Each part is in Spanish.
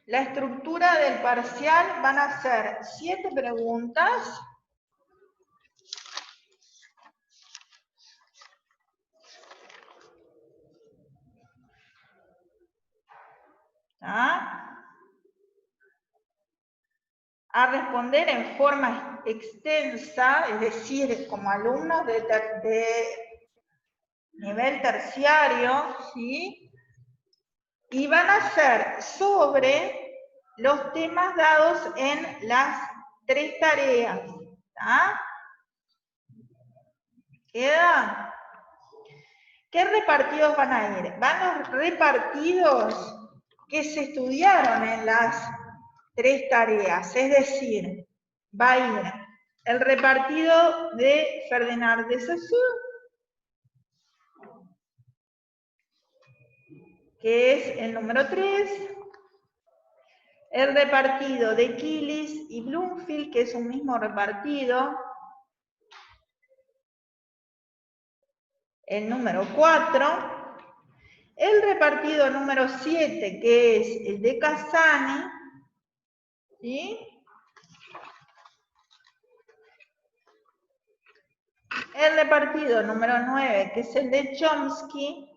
La estructura del parcial van a ser 7 preguntas. A responder en forma extensa, es decir, como alumnos de nivel terciario, ¿sí? Y van a ser sobre los temas dados en las 3 tareas. ¿Está? ¿Queda? ¿Qué repartidos van a ir? Van los repartidos que se estudiaron en las 3 tareas, es decir, va a ir el repartido de Ferdinand de Saussure, que es el número 3, el repartido de Killis y Bloomfield, que es un mismo repartido, el número 4, el repartido número 7, que es el de Casani, ¿sí? El repartido número 9, que es el de Chomsky,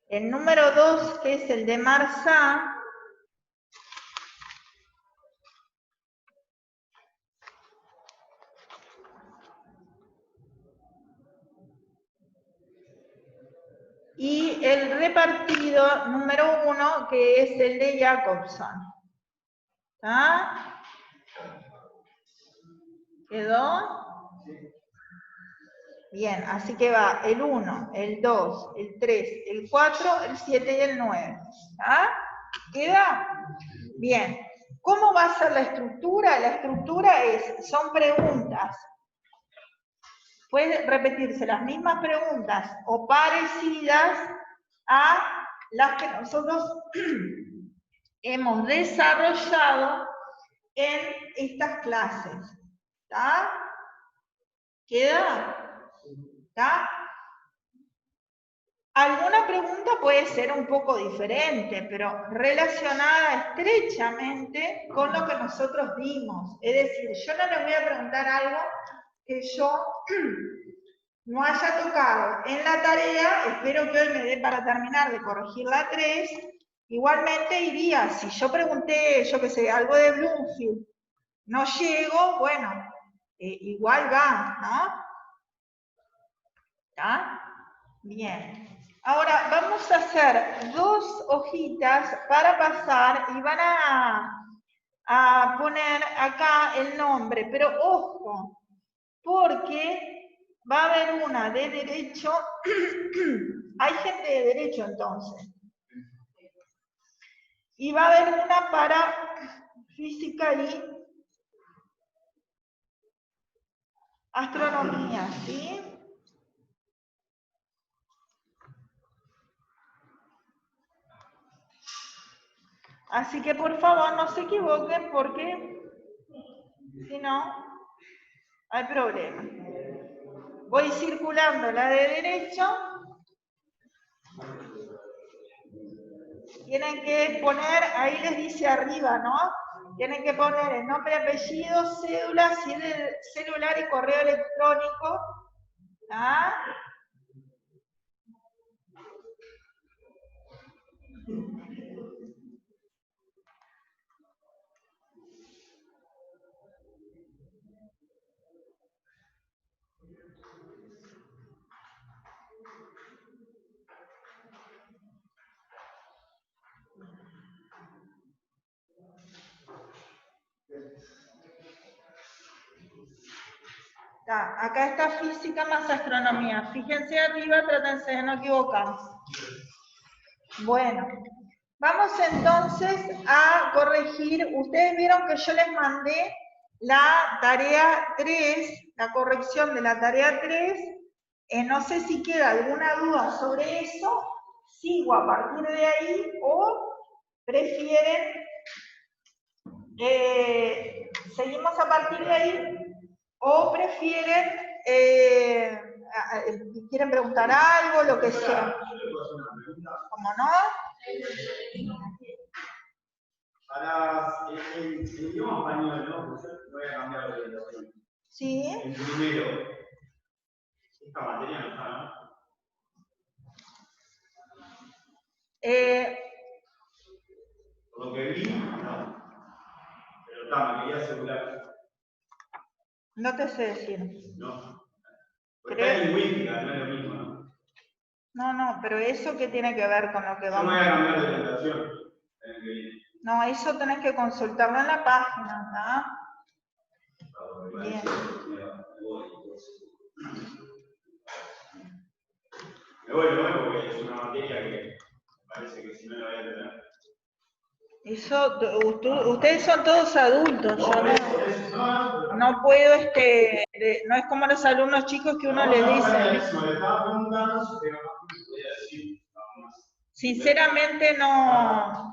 el número 2, que es el de Marsá, y el repartido número 1, que es el de Jacobson. ¿Está? ¿Quedó? Bien, así que va el 1, el 2, el 3, el 4, el 7 y el 9. ¿Está? ¿Queda? Bien. ¿Cómo va a ser la estructura? La estructura son preguntas. Pueden repetirse las mismas preguntas o parecidas a las que nosotros hemos desarrollado en estas clases. ¿Está? ¿Queda? ¿Está? Alguna pregunta puede ser un poco diferente, pero relacionada estrechamente con lo que nosotros vimos. Es decir, yo no les voy a preguntar algo que yo no haya tocado en la tarea. Espero que hoy me dé para terminar de corregir la 3. Igualmente iría, si yo pregunté, yo qué sé, algo de Bloomfield, no llego, bueno, igual va, ¿no? ¿Está? Bien. Ahora vamos a hacer 2 hojitas para pasar y van a poner acá el nombre, pero ojo, porque va a haber una de derecho, hay gente de derecho entonces, y va a haber una para física y astronomía, ¿sí? Así que por favor no se equivoquen porque si no hay problema. Voy circulando la de derecho. Tienen que poner, ahí les dice arriba, ¿no? Tienen que poner el nombre, apellido, cédula, celular y correo electrónico. ¿Ah? Acá está física más astronomía. Fíjense arriba, trátense de no equivocarse. Bueno, vamos entonces a corregir. Ustedes vieron que yo les mandé la tarea 3, la corrección de la tarea 3. No sé si queda alguna duda sobre eso. ¿Sigo a partir de ahí o prefieren, seguimos a partir de ahí o prefieren quieren preguntar algo, lo que sea. ¿Cómo no? Para el idioma español, ¿no? Pues yo voy a cambiar de orientación. Sí. En primero, esta materia no está, ¿no? Por lo que vi, no. Pero está, me quería asegurar. No te sé decir. No. Porque está en lingüística, no es lo mismo, ¿no? No, pero eso qué tiene que ver con lo que Yo vamos voy a a cambiar de orientación. No, eso tenés que consultarlo en la página, ¿está? Bien. Me voy porque es una materia que parece que si no la voy a tener. Eso, ustedes son todos adultos, yo no puedo, no es como los alumnos chicos que uno les dice. Sinceramente no.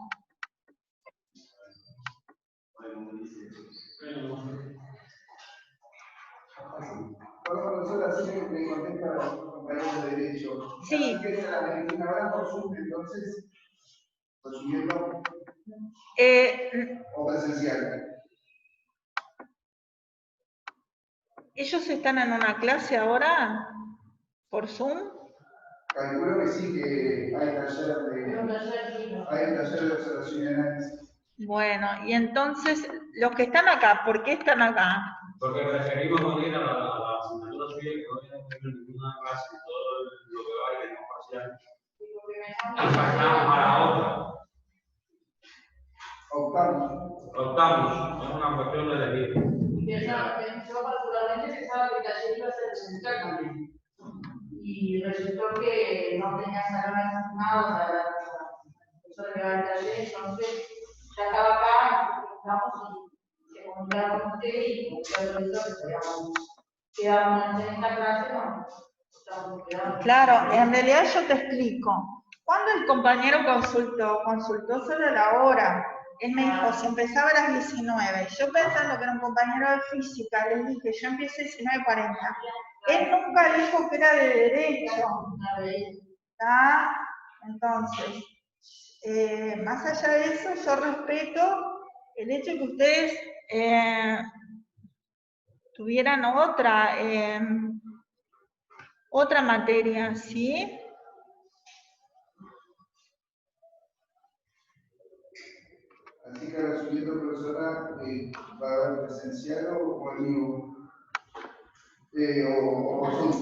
Profesora, sí me contesta a los compañeros de derecho. Sí. Que es a las 21 horas por Zoom, entonces, consiguiendo o presencial. ¿Ellos están en una clase ahora? ¿Por Zoom? Calculo que sí, que hay taller de observación y análisis. Bueno, y entonces, los que están acá, ¿por qué están acá? Porque preferimos no ir a la asignatura suya, que no voy a tener ninguna clase, todo lo que va a ir parcial. Y pasamos a la otra. Optamos, es una cuestión de elegir. Yo particularmente pensaba que el taller iba a ser presencial también. Y resultó que no tenía salones asignados a la profesora que va al taller, entonces ya estaba acá, estamos y se comunicaba con usted y con el profesor que quedábamos en esta clase, no. Claro, en realidad yo te explico. Cuando el compañero consultó sobre la hora, él me dijo, si empezaba a las 19, yo pensando que era un compañero de física, le dije, yo empiezo a 19:40. Él nunca dijo que era de derecho. ¿Está? Entonces, más allá de eso, yo respeto el hecho que ustedes tuvieran otra materia, ¿sí? Así que resumiendo, profesora, va a haber presencial o en vivo. O por Zoom.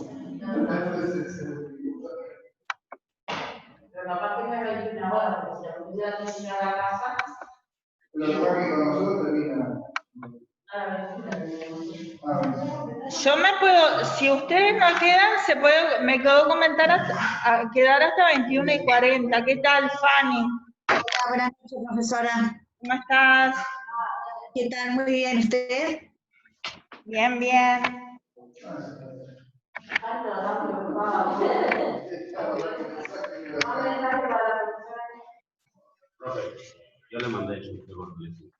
Pero capaz que me va a ir una hora, porque si la profesora tiene que ir a la casa. Lo que pasa es que con nosotros termina. Yo me puedo, si ustedes no quedan, me puedo quedar hasta 21:40. ¿Qué tal, Fanny? Buenas noches, profesora. ¿Cómo estás? ¿Qué tal? Muy bien, ¿usted? Bien, bien. Profe, yo le mandé eso por teléfono.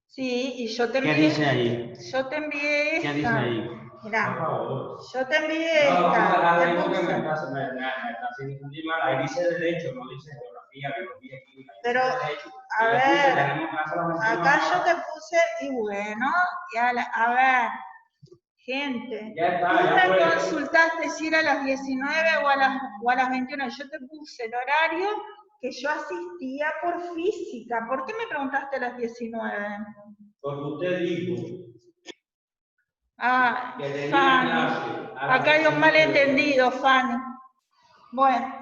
Sí, y yo te envié. ¿Qué dice ahí? Yo te envié esta. ¿Qué dice ahí? Mirá, Por favor. yo te envié No, esta. ahí porque me está haciendo sentir mal. Ahí dice derecho, no dice geografía, biología, química. Pero, a ver, acá yo te puse, y bueno, a ver, gente, tú me consultaste si era a las 19 o a las 21, yo te puse el horario que yo asistía por física. ¿Por qué me preguntaste a las 19? Porque usted dijo Ah, que tenía Fanny, clase. acá hay un malentendido, Fanny. Bueno,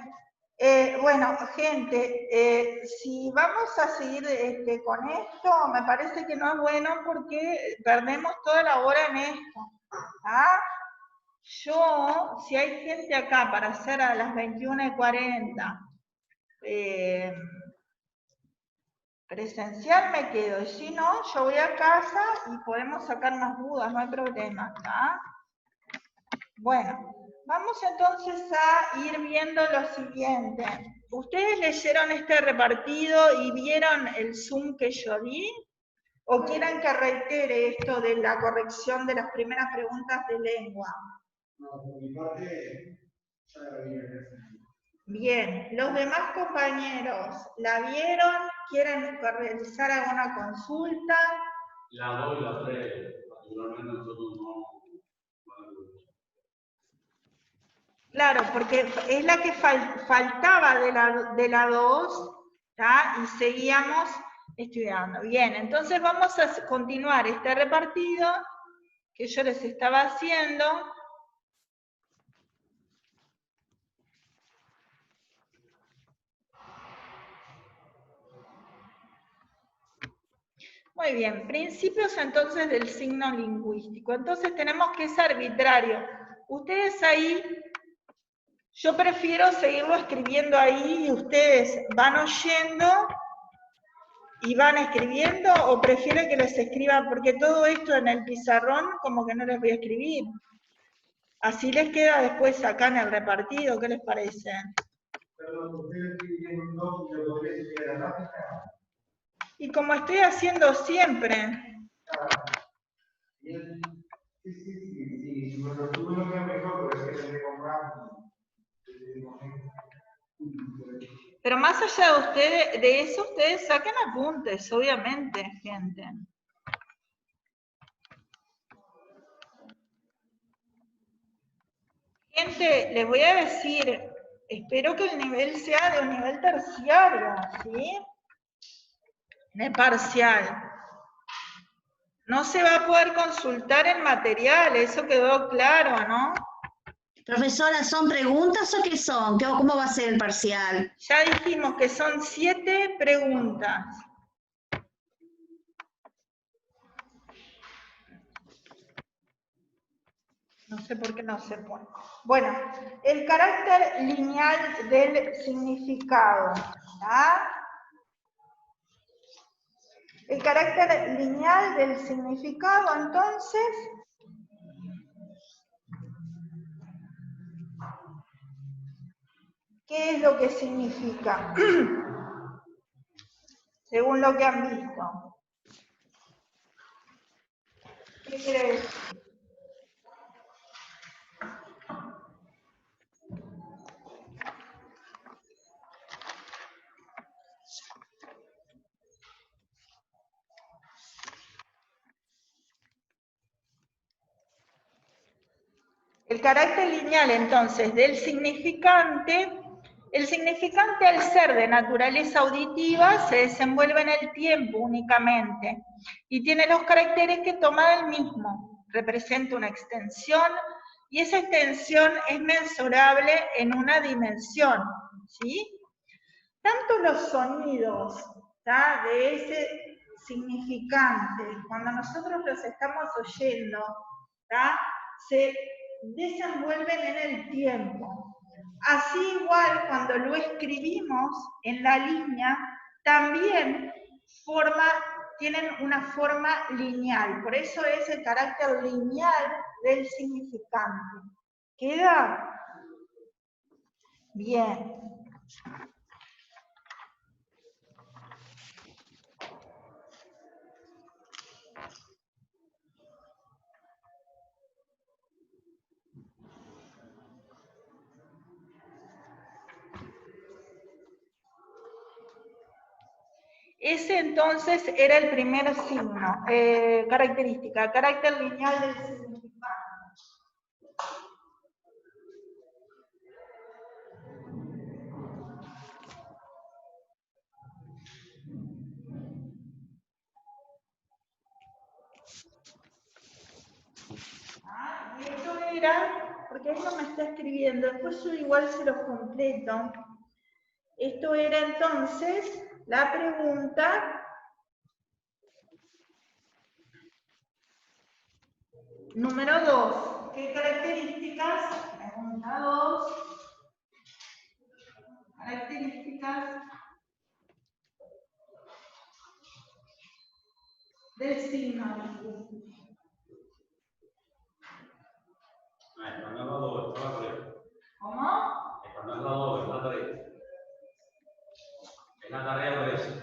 gente, si vamos a seguir con esto, me parece que no es bueno porque perdemos toda la hora en esto. ¿Ah? Yo, si hay gente acá para hacer a las 21:40, presencial me quedo, y si no, yo voy a casa y podemos sacar más dudas, no hay problema, ¿está? Bueno, vamos entonces a ir viendo lo siguiente. ¿Ustedes leyeron este repartido y vieron el Zoom que yo di? ¿O quieren que reitere esto de la corrección de las primeras preguntas de lengua? No, por mi parte, ya la vi. Bien, los demás compañeros, ¿la vieron? ¿Quieren realizar alguna consulta? La 2 y la 3, particularmente nosotros no. Claro, porque es la que faltaba de la 2, ¿tá? Y seguíamos estudiando. Bien, entonces vamos a continuar este repartido que yo les estaba haciendo. Muy bien, principios entonces del signo lingüístico. Entonces tenemos que ser arbitrario. Ustedes ahí, yo prefiero seguirlo escribiendo ahí y ustedes van oyendo y van escribiendo, o prefieren que les escriban, porque todo esto en el pizarrón como que no les voy a escribir. Así les queda después acá en el repartido, ¿qué les parece? Perdón, ustedes tienen dos y lo podría estudiar a la práctica. Y como estoy haciendo siempre. Bien. Sí. Bueno, tú me lo queda mejor, pero es que le compramos. Pero más allá de ustedes, de eso, ustedes saquen apuntes, obviamente, gente. Gente, les voy a decir, espero que el nivel sea de un nivel terciario, ¿sí? De parcial. No se va a poder consultar el material, eso quedó claro, ¿no? Profesora, ¿son preguntas o qué son? ¿Cómo va a ser el parcial? Ya dijimos que son 7 preguntas. No sé por qué no se pone. Bueno, el carácter lineal del significado. ¿Ah? El carácter lineal del significado, entonces, ¿qué es lo que significa? Según lo que han visto. ¿Qué quiere decir? El carácter lineal, entonces, del significante, el significante al ser de naturaleza auditiva se desenvuelve en el tiempo únicamente y tiene los caracteres que toma del mismo. Representa una extensión y esa extensión es mensurable en una dimensión, ¿sí? Tanto los sonidos, ¿tá? De ese significante, cuando nosotros los estamos oyendo, ¿tá? Se desenvuelven en el tiempo. Así igual cuando lo escribimos en la línea, también tienen una forma lineal. Por eso es el carácter lineal del significante. ¿Queda? Bien. Ese entonces era el primer signo, característica, carácter lineal del significante. Y esto era, porque él no me está escribiendo, después yo igual se los completo. Esto era entonces la pregunta número 2. ¿Qué características? Pregunta 2. Características del signo lingüístico. Esta no es la 2, esta es la 3. ¿Cómo? Esta no es la 2, es la 3. Es la tarea 3.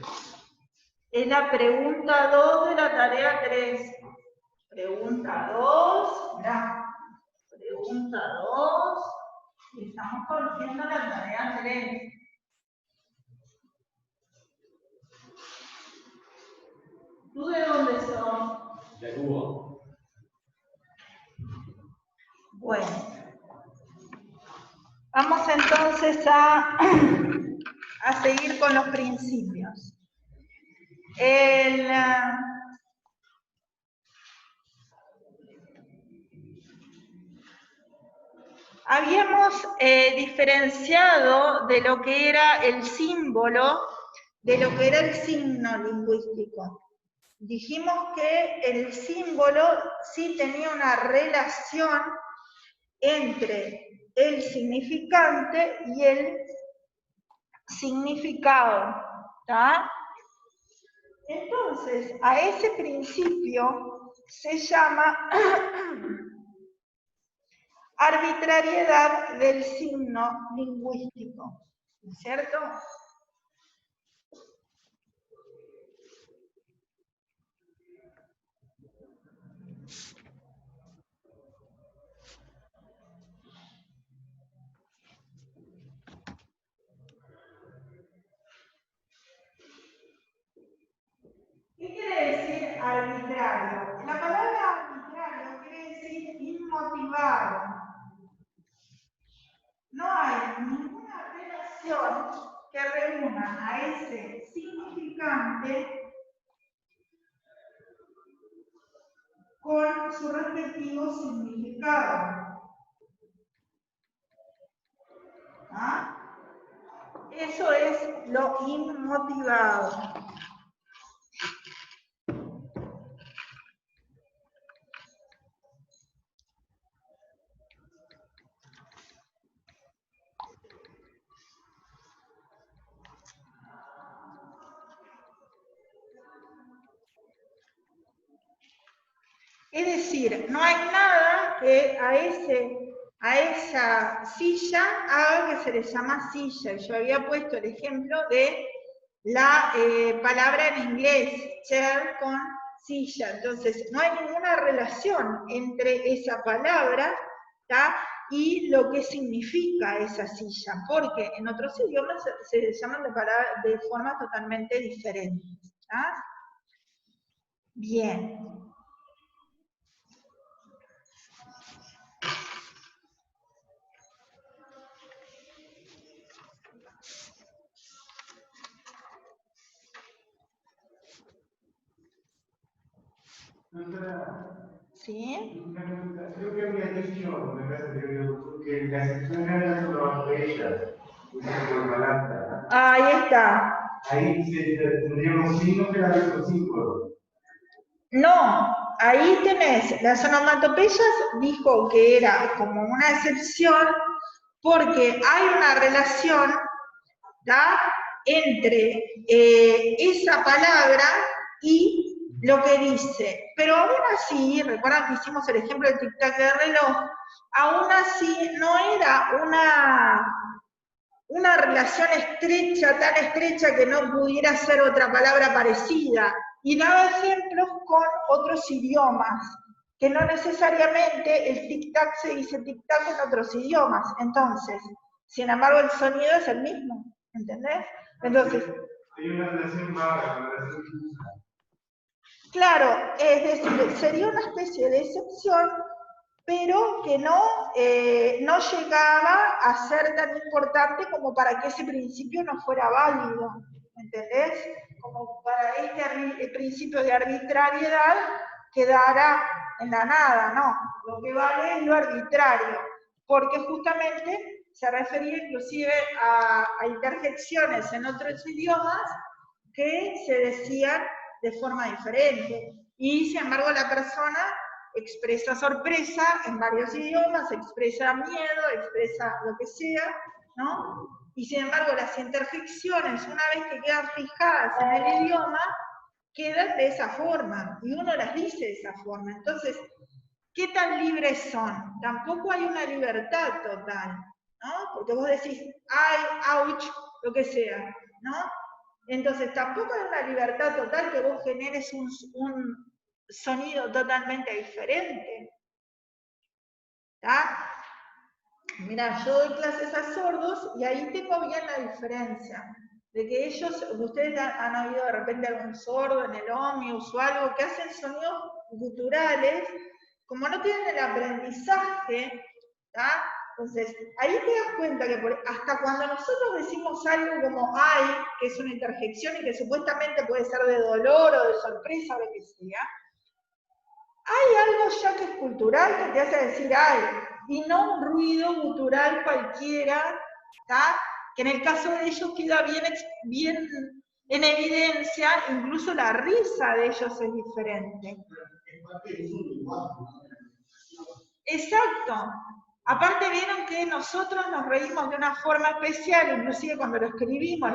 Es la pregunta 2 de la tarea 3. Pregunta 2, mirá. Pregunta 2. Estamos corrigiendo la tarea 3. ¿Tú de dónde sos? De Cuba. Bueno. Vamos entonces a seguir con los principios. Habíamos diferenciado de lo que era el símbolo, de lo que era el signo lingüístico. Dijimos que el símbolo sí tenía una relación entre el significante y el significado, ¿tá? Entonces, a ese principio se llama arbitrariedad del signo lingüístico, ¿cierto? ¿Qué quiere decir arbitrario? La palabra arbitrario quiere decir inmotivado. No hay ninguna relación que reúna a ese significante con su respectivo significado. ¿Ah? Eso es lo inmotivado. Es decir, no hay nada que a esa silla haga que se le llama silla. Yo había puesto el ejemplo de la palabra en inglés, chair con silla. Entonces, no hay ninguna relación entre esa palabra, ¿tá? Y lo que significa esa silla, porque en otros idiomas se llaman de formas totalmente diferentes. ¿Tá? Bien. ¿Sí? Creo que había dicho, me parece que la excepción era las onomatopeyas, por palabra. Ahí está. Ahí tendríamos signos que eran los símbolos. No, ahí tenés, las onomatopeyas dijo que era como una excepción porque hay una relación, ¿tá? Entre esa palabra y lo que dice. Pero aún así, recuerdan que hicimos el ejemplo del tic-tac de reloj, aún así no era una relación estrecha, tan estrecha que no pudiera ser otra palabra parecida. Y daba ejemplos con otros idiomas, que no necesariamente el tic-tac se dice tic-tac en otros idiomas. Entonces, sin embargo, el sonido es el mismo, ¿entendés? Entonces, hay una relación vaga, una relación difusa. Claro, es decir, sería una especie de excepción, pero que no llegaba a ser tan importante como para que ese principio no fuera válido, ¿entendés? Como para este principio de arbitrariedad quedara en la nada, no. Lo que vale es lo arbitrario, porque justamente se refería inclusive a interjecciones en otros idiomas que se decían de forma diferente. Y sin embargo la persona expresa sorpresa en varios idiomas, expresa miedo, expresa lo que sea, ¿no? Y sin embargo las interjecciones, una vez que quedan fijadas en el idioma, quedan de esa forma, y uno las dice de esa forma. Entonces, ¿qué tan libres son? Tampoco hay una libertad total, ¿no? Porque vos decís, ay, ouch, lo que sea, ¿no? Entonces, tampoco hay una libertad total que vos generes un sonido totalmente diferente. ¿Está? Mira, yo doy clases a sordos y ahí tengo bien la diferencia. De que ellos, ustedes han oído de repente algún sordo en el ómnibus o algo, que hacen sonidos guturales, como no tienen el aprendizaje, ¿tá? Entonces, ahí te das cuenta que hasta cuando nosotros decimos algo como ay, que es una interjección y que supuestamente puede ser de dolor o de sorpresa o lo que sea, hay algo ya que es cultural que te hace decir ay, y no un ruido gutural cualquiera, ¿tá? Que en el caso de ellos queda bien en evidencia, incluso la risa de ellos es diferente. Exacto. Aparte vieron que nosotros nos reímos de una forma especial, inclusive cuando lo escribimos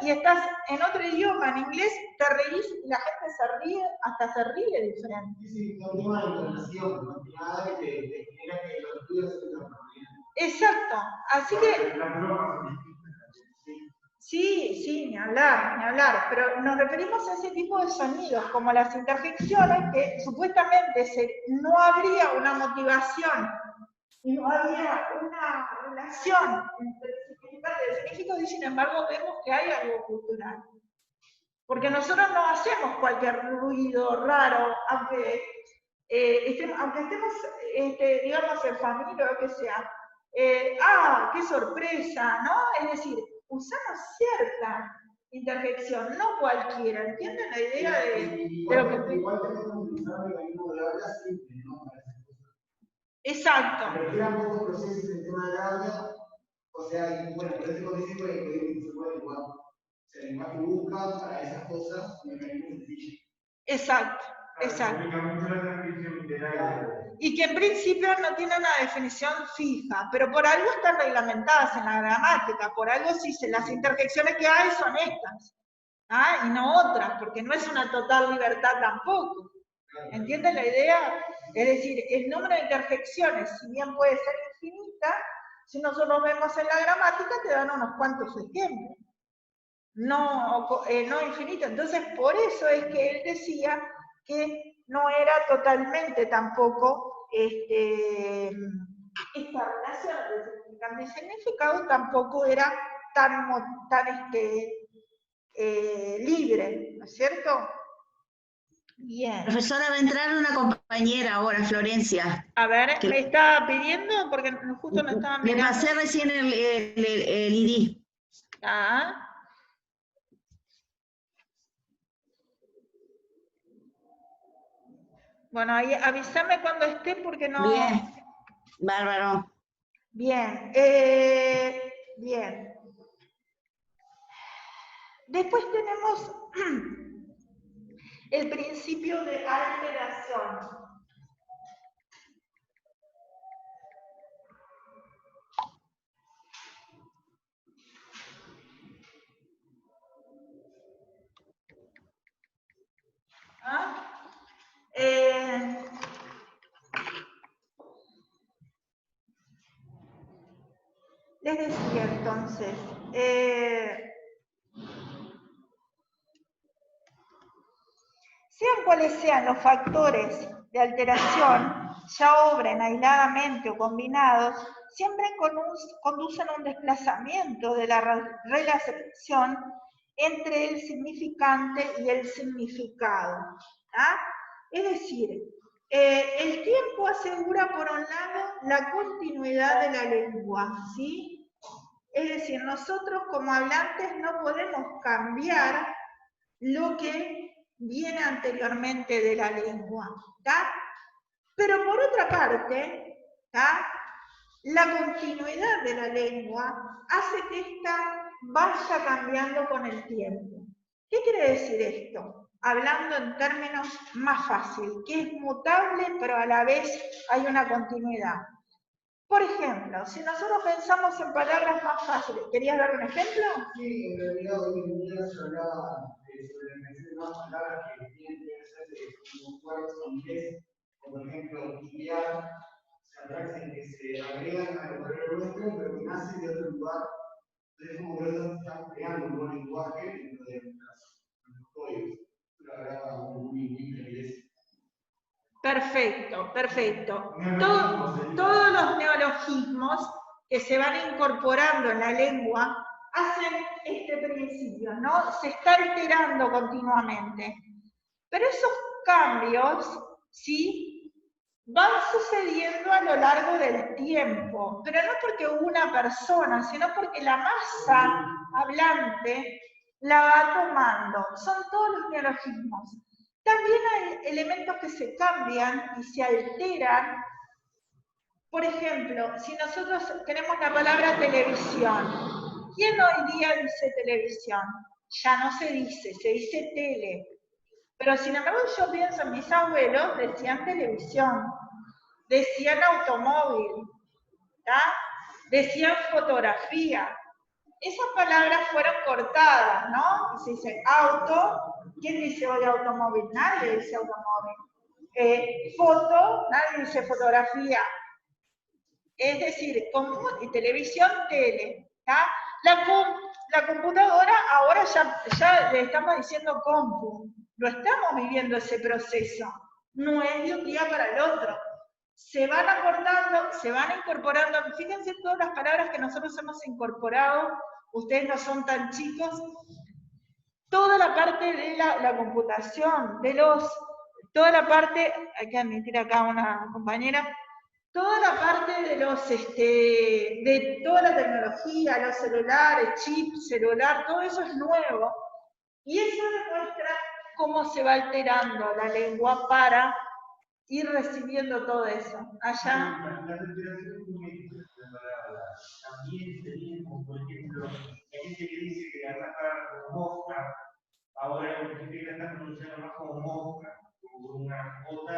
y estás en otro idioma, en inglés, te reís y la gente se ríe, hasta se ríe diferente. Sí, no tiene una entonación, no tiene nada que te genera que los tuyos se lo. Exacto. Así que... Sí, ni hablar, pero nos referimos a ese tipo de sonidos, como las interjecciones, que supuestamente no habría una motivación y no había una relación entre el significado y el significado, y sin embargo vemos que hay algo cultural. Porque nosotros no hacemos cualquier ruido raro, aunque estemos, digamos, en familia o lo que sea. ¡Qué sorpresa! ¿No? Es decir, usamos cierta interjección, no cualquiera. ¿Entienden la idea de lo que... Igual tenemos que utilizar el mecanismo de habla simple, ¿no? Exacto. Pero quedan pocos procesos en tema de habla, o sea, y bueno, por eso cuando dicen que se puede igual. O sea, el lenguaje busca para esas cosas un mecanismo sencillo. Exacto. Y que en principio no tiene una definición fija, pero por algo están reglamentadas en la gramática, por algo sí, las interjecciones que hay son estas, y no otras, porque no es una total libertad tampoco. ¿Entienden la idea? Es decir, el número de interjecciones, si bien puede ser infinita, si nosotros vemos en la gramática, te dan unos cuantos ejemplos. No infinito. Entonces, por eso es que él decía que no era totalmente tampoco esta relación de significante y significado tampoco era tan libre, ¿no es cierto? Bien. Profesora, va a entrar una compañera ahora, Florencia. A ver, me estaba pidiendo, porque justo me estaba mirando. Le pasé recién el ID. Bueno, ahí avísame cuando esté porque no... Bien, bárbaro. Bien, bien. Después tenemos el principio de alteración. Les decía entonces, sean cuales sean los factores de alteración, ya obren aisladamente o combinados, siempre conducen a un desplazamiento de la relación entre el significante y el significado. Es decir, el tiempo asegura, por un lado, la continuidad de la lengua, ¿sí? Es decir, nosotros como hablantes no podemos cambiar lo que viene anteriormente de la lengua, ¿tá? Pero por otra parte, ¿tá? La continuidad de la lengua hace que ésta vaya cambiando con el tiempo. ¿Qué quiere decir esto? Hablando en términos más fáciles, que es mutable, pero a la vez hay una continuidad. Por ejemplo, si nosotros pensamos en palabras más fáciles, ¿querías dar un ejemplo? Sí, en realidad hoy en día se hablaba sobre más palabras que tienen que ser como cuerpos en inglés, como por ejemplo, tipear, que se agregan al vocabulario nuestro, pero que nacen de otro lugar. Entonces, como que nosotros estamos creando un nuevo lenguaje dentro de los códigos. La verdad, muy inglés. Perfecto, perfecto. Neologismo sería. Todos los neologismos que se van incorporando en la lengua hacen este principio, ¿no? Se está alterando continuamente. Pero esos cambios, ¿sí?, van sucediendo a lo largo del tiempo, pero no porque una persona, sino porque la masa hablante la va tomando. Son todos los neologismos. También hay elementos que se cambian y se alteran. Por ejemplo, si nosotros tenemos la palabra televisión, ¿quién hoy día dice televisión? Ya no se dice tele. Pero sin embargo yo pienso en mis abuelos, decían televisión, decían automóvil, ¿tá? Decían fotografía. Esas palabras fueron cortadas, ¿no? Y se dice auto, ¿quién dice hoy automóvil? Nadie dice automóvil. Foto, nadie dice fotografía. Es decir, y televisión, tele, ¿tá? La computadora ahora ya le estamos diciendo compu. Lo estamos viviendo ese proceso. No es de un día para el otro. Se van acortando, se van incorporando. Fíjense todas las palabras que nosotros hemos incorporado. Ustedes no son tan chicos. Toda la parte de la computación, toda la parte, hay que admitir acá una compañera, toda la parte de toda la tecnología, los celulares, chip, celular, todo eso es nuevo. Y eso demuestra cómo se va alterando la lengua para ir recibiendo todo eso. Allá. Las alteraciones numéricas de la palabra también serían, como por ejemplo, hay gente que dice que algunas palabras como mosca, ahora la gente la está pronunciando más como mosca, como con una J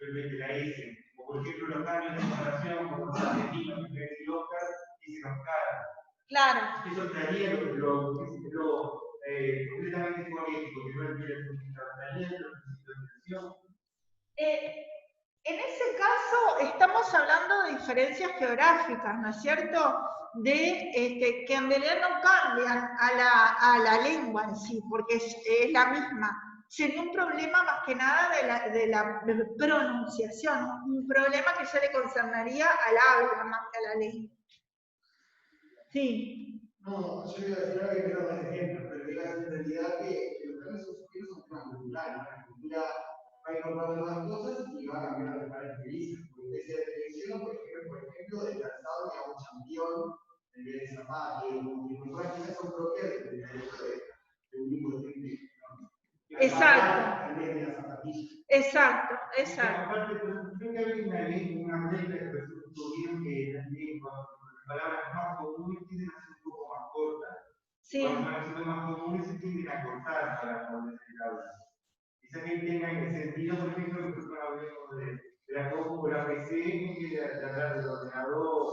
en vez de la S. O por ejemplo, los cambios de separación, como los argentinos, en vez de decir Oscar, dicen Oscar. Claro. Eso estaría lo completamente fonético, que no entiende el funcionamiento, el principio de expresión. En ese caso estamos hablando de diferencias geográficas, ¿no es cierto? Que en realidad no cambian a la lengua en sí, porque es la misma. Sería un problema más que nada de la pronunciación, un problema que ya le concernaría al habla más que a la lengua. Sí. No, yo iba a decir algo que me da más ejemplo, pero digo en realidad que los cambios sociales son temas culturales, ¿no? La cultura va incorporando nuevas cosas y va cambiando las características. Porque decía de televisión, por ejemplo, de calzado que hago champión en vez de zapato, y prácticas son propias de un mismo tipo. Exacto. En vez de la zapatilla. Exacto, exacto. Aparte, creo que hay una ley, una regla que tuvieron que también con palabras más comunes tienden a ser un poco más cortas. Sí. Cuando van siendo más comunes se tienden a cortar para poder ser habladas. Quizás que tenga en el sentido, por ejemplo, que nosotros hablemos de la compu o la PC, de hablar del ordenador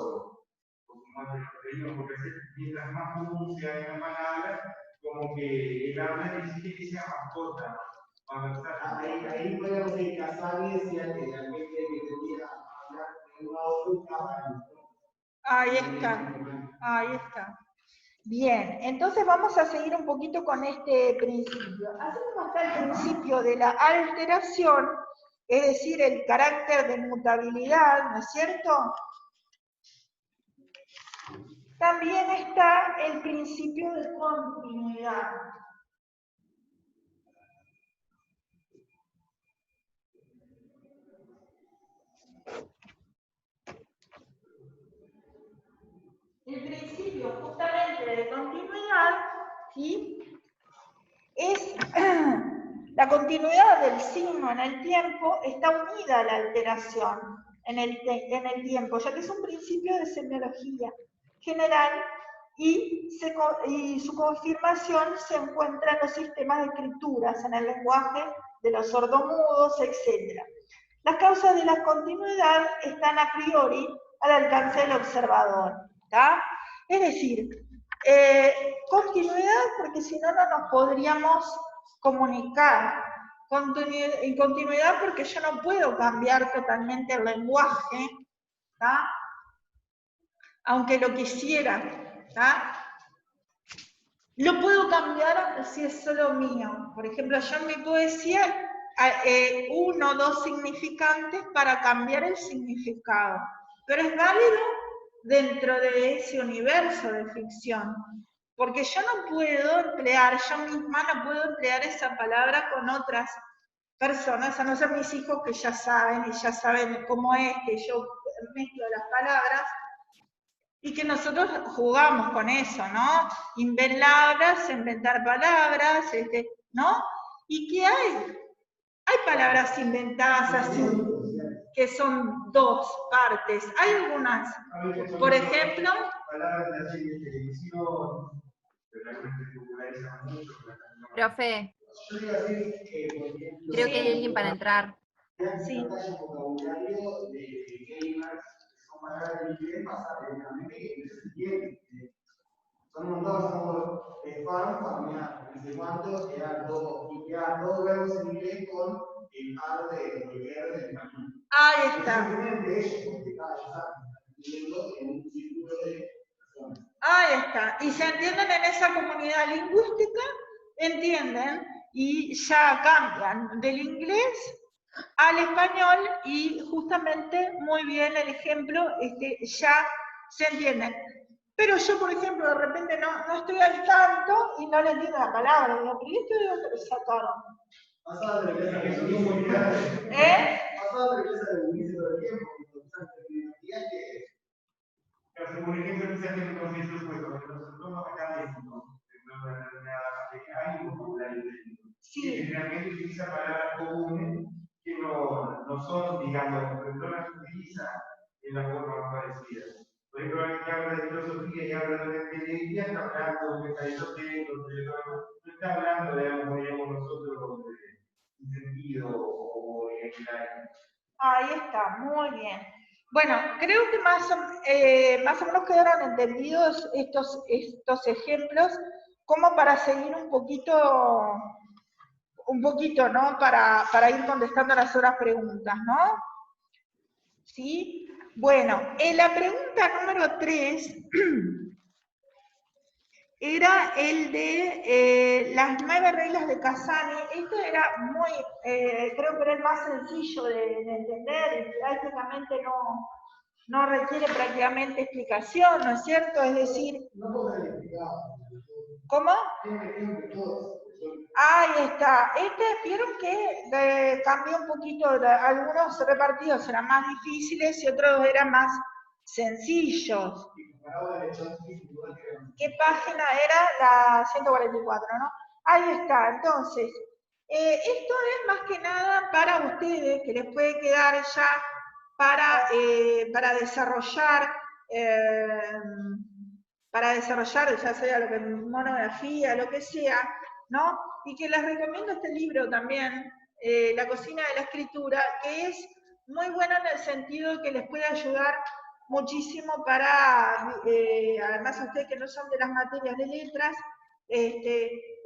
o más de los pequeños, porque mientras más común sea en la palabra, como que el habla exige que sea más corta. Ahí podemos decir que Casari decía que la gente que quería hablar de una otra. Ahí está, ahí está. Bien, entonces vamos a seguir un poquito con este principio. Así como está el principio de la alteración, es decir, el carácter de mutabilidad, ¿no es cierto? También está el principio de continuidad. El principio justamente de continuidad, ¿sí?, es la continuidad del signo en el tiempo está unida a la alteración en el tiempo, ya que es un principio de semiología general y su confirmación se encuentra en los sistemas de escrituras, en el lenguaje de los sordomudos, etc. Las causas de la continuidad están a priori al alcance del observador. ¿Tá? Es decir, continuidad porque si no, no nos podríamos comunicar. Continuidad porque yo no puedo cambiar totalmente el lenguaje, ¿tá?, aunque lo quisiera. ¿Tá? Lo puedo cambiar si es solo mío. Por ejemplo, yo en mi poesía uno o dos significantes para cambiar el significado. Pero es válido dentro de ese universo de ficción. Porque yo no puedo emplear, yo misma no puedo emplear esa palabra con otras personas, a no ser mis hijos que ya saben cómo es que yo mezclo las palabras, y que nosotros jugamos con eso, ¿no? Inventar palabras, ¿no? ¿Y qué hay? Hay palabras inventadas así, que son dos partes. Hay algunas, por ejemplo... Palabras de la serie de televisión, que realmente popularizan mucho. Profe, Yo iba a decir que, por ejemplo, creo que hay alguien para entrar. Sí. hay un vocabulario de gamers que son palabras en inglés pasadas directamente que no se entiende. Son montados como fan, familiar, no sé cuántos, eran todos verbos en inglés con el ar de volver del español. Ahí está. Simplemente ellos, porque cada vez están viviendo en un círculo de personas. Ahí está. Y se entienden en esa comunidad lingüística, entienden, y ya cambian del inglés al español, y justamente muy bien el ejemplo, ya se entienden. Pero yo, por ejemplo, de repente no estoy al tanto y no le entiendo la palabra. Digo, ¿pero esto de dónde lo sacaron? Pasado de la que son comunidades. Pasado de la que se todo el tiempo, que Pero según el ejemplo, quizás tiene consensos, pues, porque nosotros somos académicos, en una determinada materia hay un vocabulario técnico. Sí. Que generalmente utiliza palabras comunes que no son, digamos, no las utiliza en la forma más parecida. Por ejemplo, alguien que habla de filosofía y habla de metodología, está hablando de Aristóteles, no está hablando de algo, digamos, nosotros en sentido o en Ahí está, muy bien. Bueno, creo que más o menos quedaron entendidos estos ejemplos, como para seguir un poquito, ¿no? Para ir contestando las otras preguntas, ¿no? ¿Sí? Bueno, en la pregunta número 3 era el de las 9 reglas de Casani. Esto era muy, creo que era el más sencillo de entender, y prácticamente no requiere prácticamente explicación, ¿no es cierto? Es decir... no puedo explicar. ¿Cómo? Tiene todos. Ahí está. Vieron que cambió un poquito, algunos repartidos eran más difíciles y otros eran más sencillos. ¿Qué página era? La 144, ¿no? Ahí está. Entonces, esto es más que nada para ustedes, que les puede quedar ya para desarrollar, ya sea lo que monografía, lo que sea, ¿no? Y que les recomiendo este libro también, La cocina de la escritura, que es muy bueno en el sentido que les puede ayudar muchísimo para, además ustedes que no son de las materias de letras,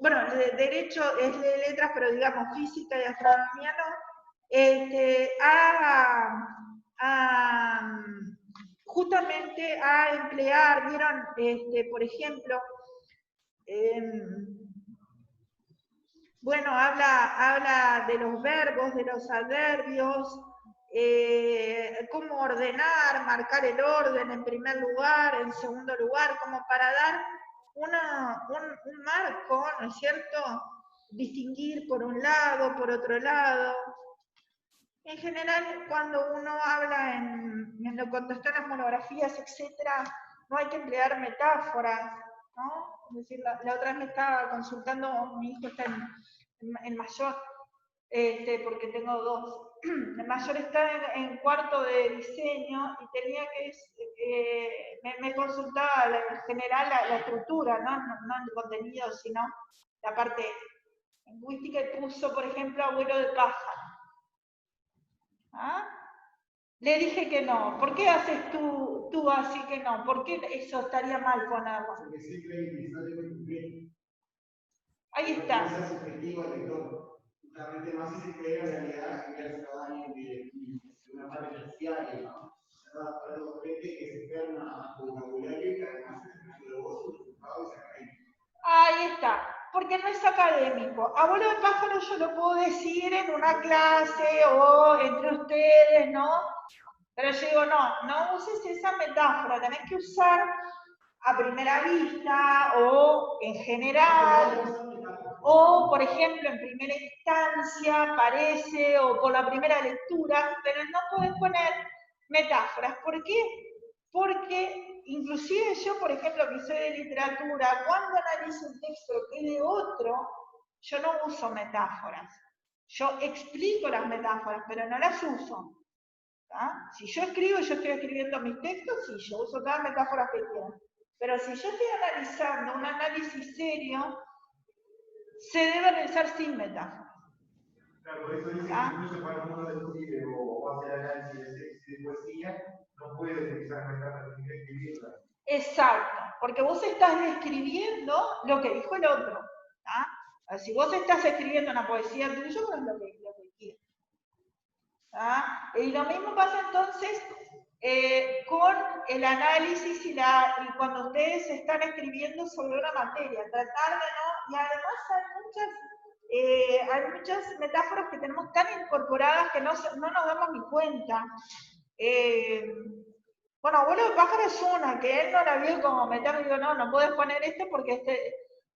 bueno, de derecho es de letras, pero digamos física y astronomía no, justamente a emplear, vieron, por ejemplo, bueno, habla de los verbos, de los adverbios, cómo ordenar, marcar el orden en primer lugar, en segundo lugar, como para dar un marco, ¿no es cierto? Distinguir por un lado, por otro lado. En general, cuando uno habla cuando está en las monografías, etcétera, no hay que emplear metáforas, ¿no? Es decir, la otra vez me estaba consultando, mi hijo está en mayor, porque tengo dos. El mayor está en cuarto de diseño y tenía me consultaba en general la estructura, ¿no? No el contenido, sino la parte lingüística, y puso, por ejemplo, abuelo de pájaro. ¿Ah? Le dije que no. ¿Por qué haces tú así que no? ¿Por qué eso estaría mal ponerlo? Porque siempre hay utilizar el cumplimiento. Ahí está. Ese es subjetivo al lector. Justamente no sé si cree en realidad que es cada año de una parte terciaria, ¿no? Para gente que se externa a vocabulario y que además es el de voz, resultado y se cae. Ahí está. ¿Por porque no es académico. Abuelo de pájaro yo lo puedo decir en una clase o entre ustedes, ¿no? Pero yo digo, no uses esa metáfora, tenés que usar a primera vista o en general, o por ejemplo en primera instancia parece, o por la primera lectura, pero no podés poner metáforas. ¿Por qué? Porque inclusive yo, por ejemplo, que soy de literatura, cuando analizo un texto que es de otro, yo no uso metáforas. Yo explico las metáforas, pero no las uso. ¿Ah? Si yo escribo, yo estoy escribiendo mis textos, sí, yo uso todas las metáforas que quiero. Pero si yo estoy analizando un análisis serio, se debe realizar sin metáforas. Claro, por eso dice que incluso para uno describe o hace análisis de texto y de poesía, no puede utilizar metáforas, tiene que escribirla. Exacto, porque vos estás describiendo lo que dijo el otro. ¿Ah? Si vos estás escribiendo una poesía tuya, pues lo que quieres. ¿Ah? Y lo mismo pasa entonces con el análisis y cuando ustedes están escribiendo sobre una materia, tratar de no, y además hay muchas metáforas que tenemos tan incorporadas que no nos damos ni cuenta. Bueno, abuelo de pájaro es una, que él no la vio como metáfora, digo, no puedes poner esto porque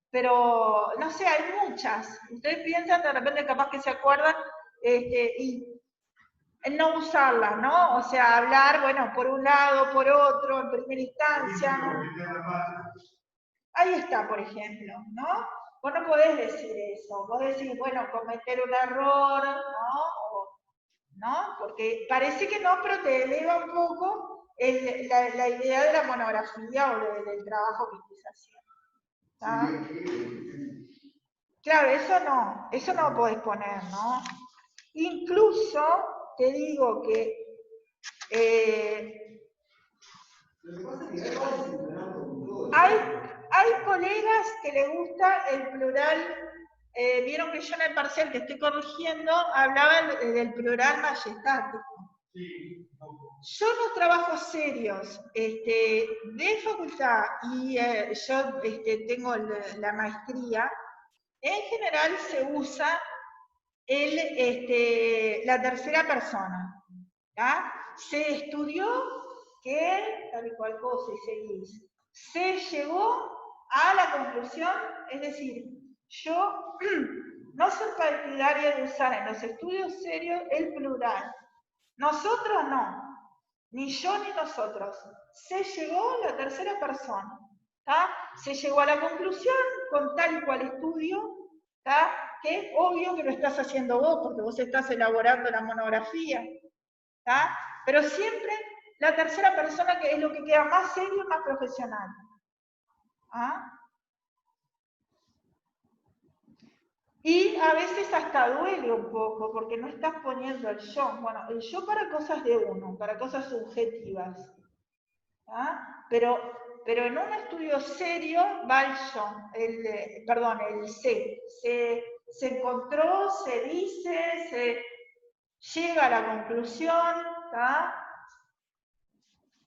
pero no sé, hay muchas. Ustedes piensan, de repente capaz que se acuerdan, y no usarlas, ¿no? O sea, hablar, bueno, por un lado, por otro, en primera instancia, ¿no? Ahí está, por ejemplo, ¿no? Vos no podés decir eso, vos decís, bueno, cometer un error, ¿no? Porque parece que no, pero te eleva un poco la idea de la monografía o del trabajo que estés haciendo. ¿Ah? Claro, eso no lo podés poner, ¿no? Incluso te digo que hay colegas que les gusta el plural. Vieron que yo en el parcial que estoy corrigiendo hablaba del plural majestático. Sí. Yo en los trabajos serios de facultad y yo tengo la maestría, en general se usa la tercera persona. ¿Ya? Se estudió que tal y cual cosa y seguís. Se llegó a la conclusión, es decir, yo no soy partidaria de usar en los estudios serios el plural. Nosotros no, ni yo ni nosotros. Se llegó a la tercera persona. ¿Tá? Se llegó a la conclusión con tal y cual estudio, ¿tá? Que es obvio que lo estás haciendo vos, porque vos estás elaborando la monografía. ¿Tá? Pero siempre la tercera persona, que es lo que queda más serio y más profesional. ¿Ah? Y a veces hasta duele un poco, porque no estás poniendo el yo. Bueno, el yo para cosas de uno, para cosas subjetivas. ¿Ah? Pero en un estudio serio va el yo, el se. Se encontró, se dice, se llega a la conclusión. ¿Tá?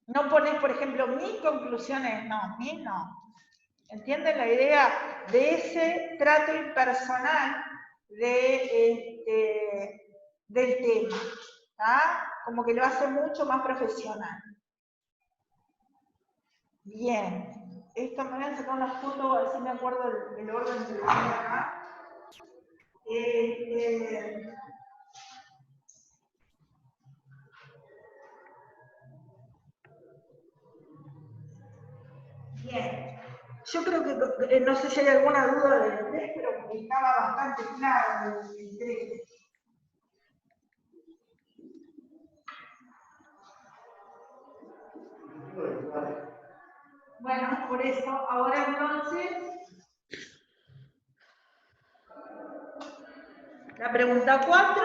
No pones, por ejemplo, mis conclusiones, no, mi no. ¿Entienden la idea de ese trato impersonal del tema? ¿Tá? Como que lo hace mucho más profesional. Bien. Esto me voy a sacar una foto, a ver si me acuerdo el orden que lo tengo acá. Bien. Yo creo que, no sé si hay alguna duda del test, pero estaba bastante claro el test. Bueno, por eso, ahora entonces, la pregunta 4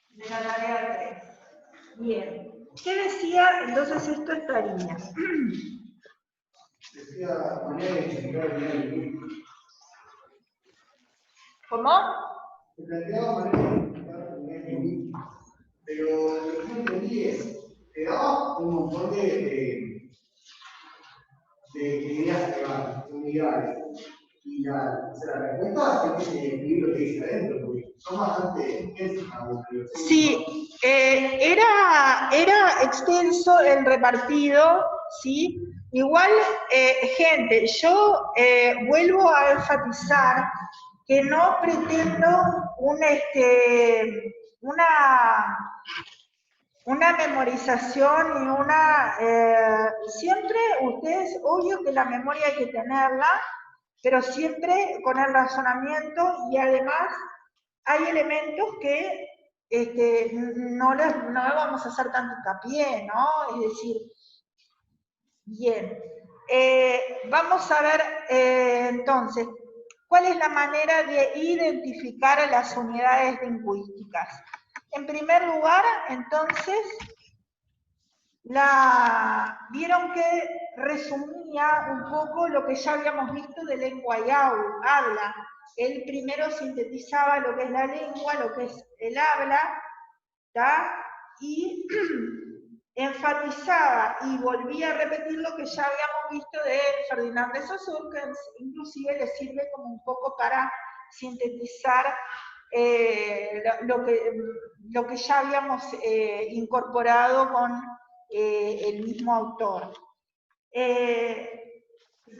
de la tarea 3. Bien. ¿Qué decía entonces esto estaría? Decía manera de explicar el dinero. ¿Cómo? Se planteaba manera de explicar el dinero. Pero lo que no entendí es, te daba un montón de ideas que son ideales. Y la respuesta es el equilibrio que dice adentro, porque son bastante intensas. Sí, era extenso el repartido, ¿sí? Igual, gente, yo vuelvo a enfatizar que no pretendo una memorización y siempre ustedes, obvio que la memoria hay que tenerla, pero siempre con el razonamiento, y además hay elementos que no le vamos a hacer tanto hincapié, ¿no? Es decir, bien, vamos a ver entonces, ¿cuál es la manera de identificar a las unidades lingüísticas? En primer lugar, entonces, vieron que resumía un poco lo que ya habíamos visto de lengua y habla. Él primero sintetizaba lo que es la lengua, lo que es el habla, ¿tá? Y enfatizaba y volvía a repetir lo que ya habíamos visto de Ferdinand de Saussure, que inclusive le sirve como un poco para sintetizar lo que ya habíamos incorporado con el mismo autor. ¿Ese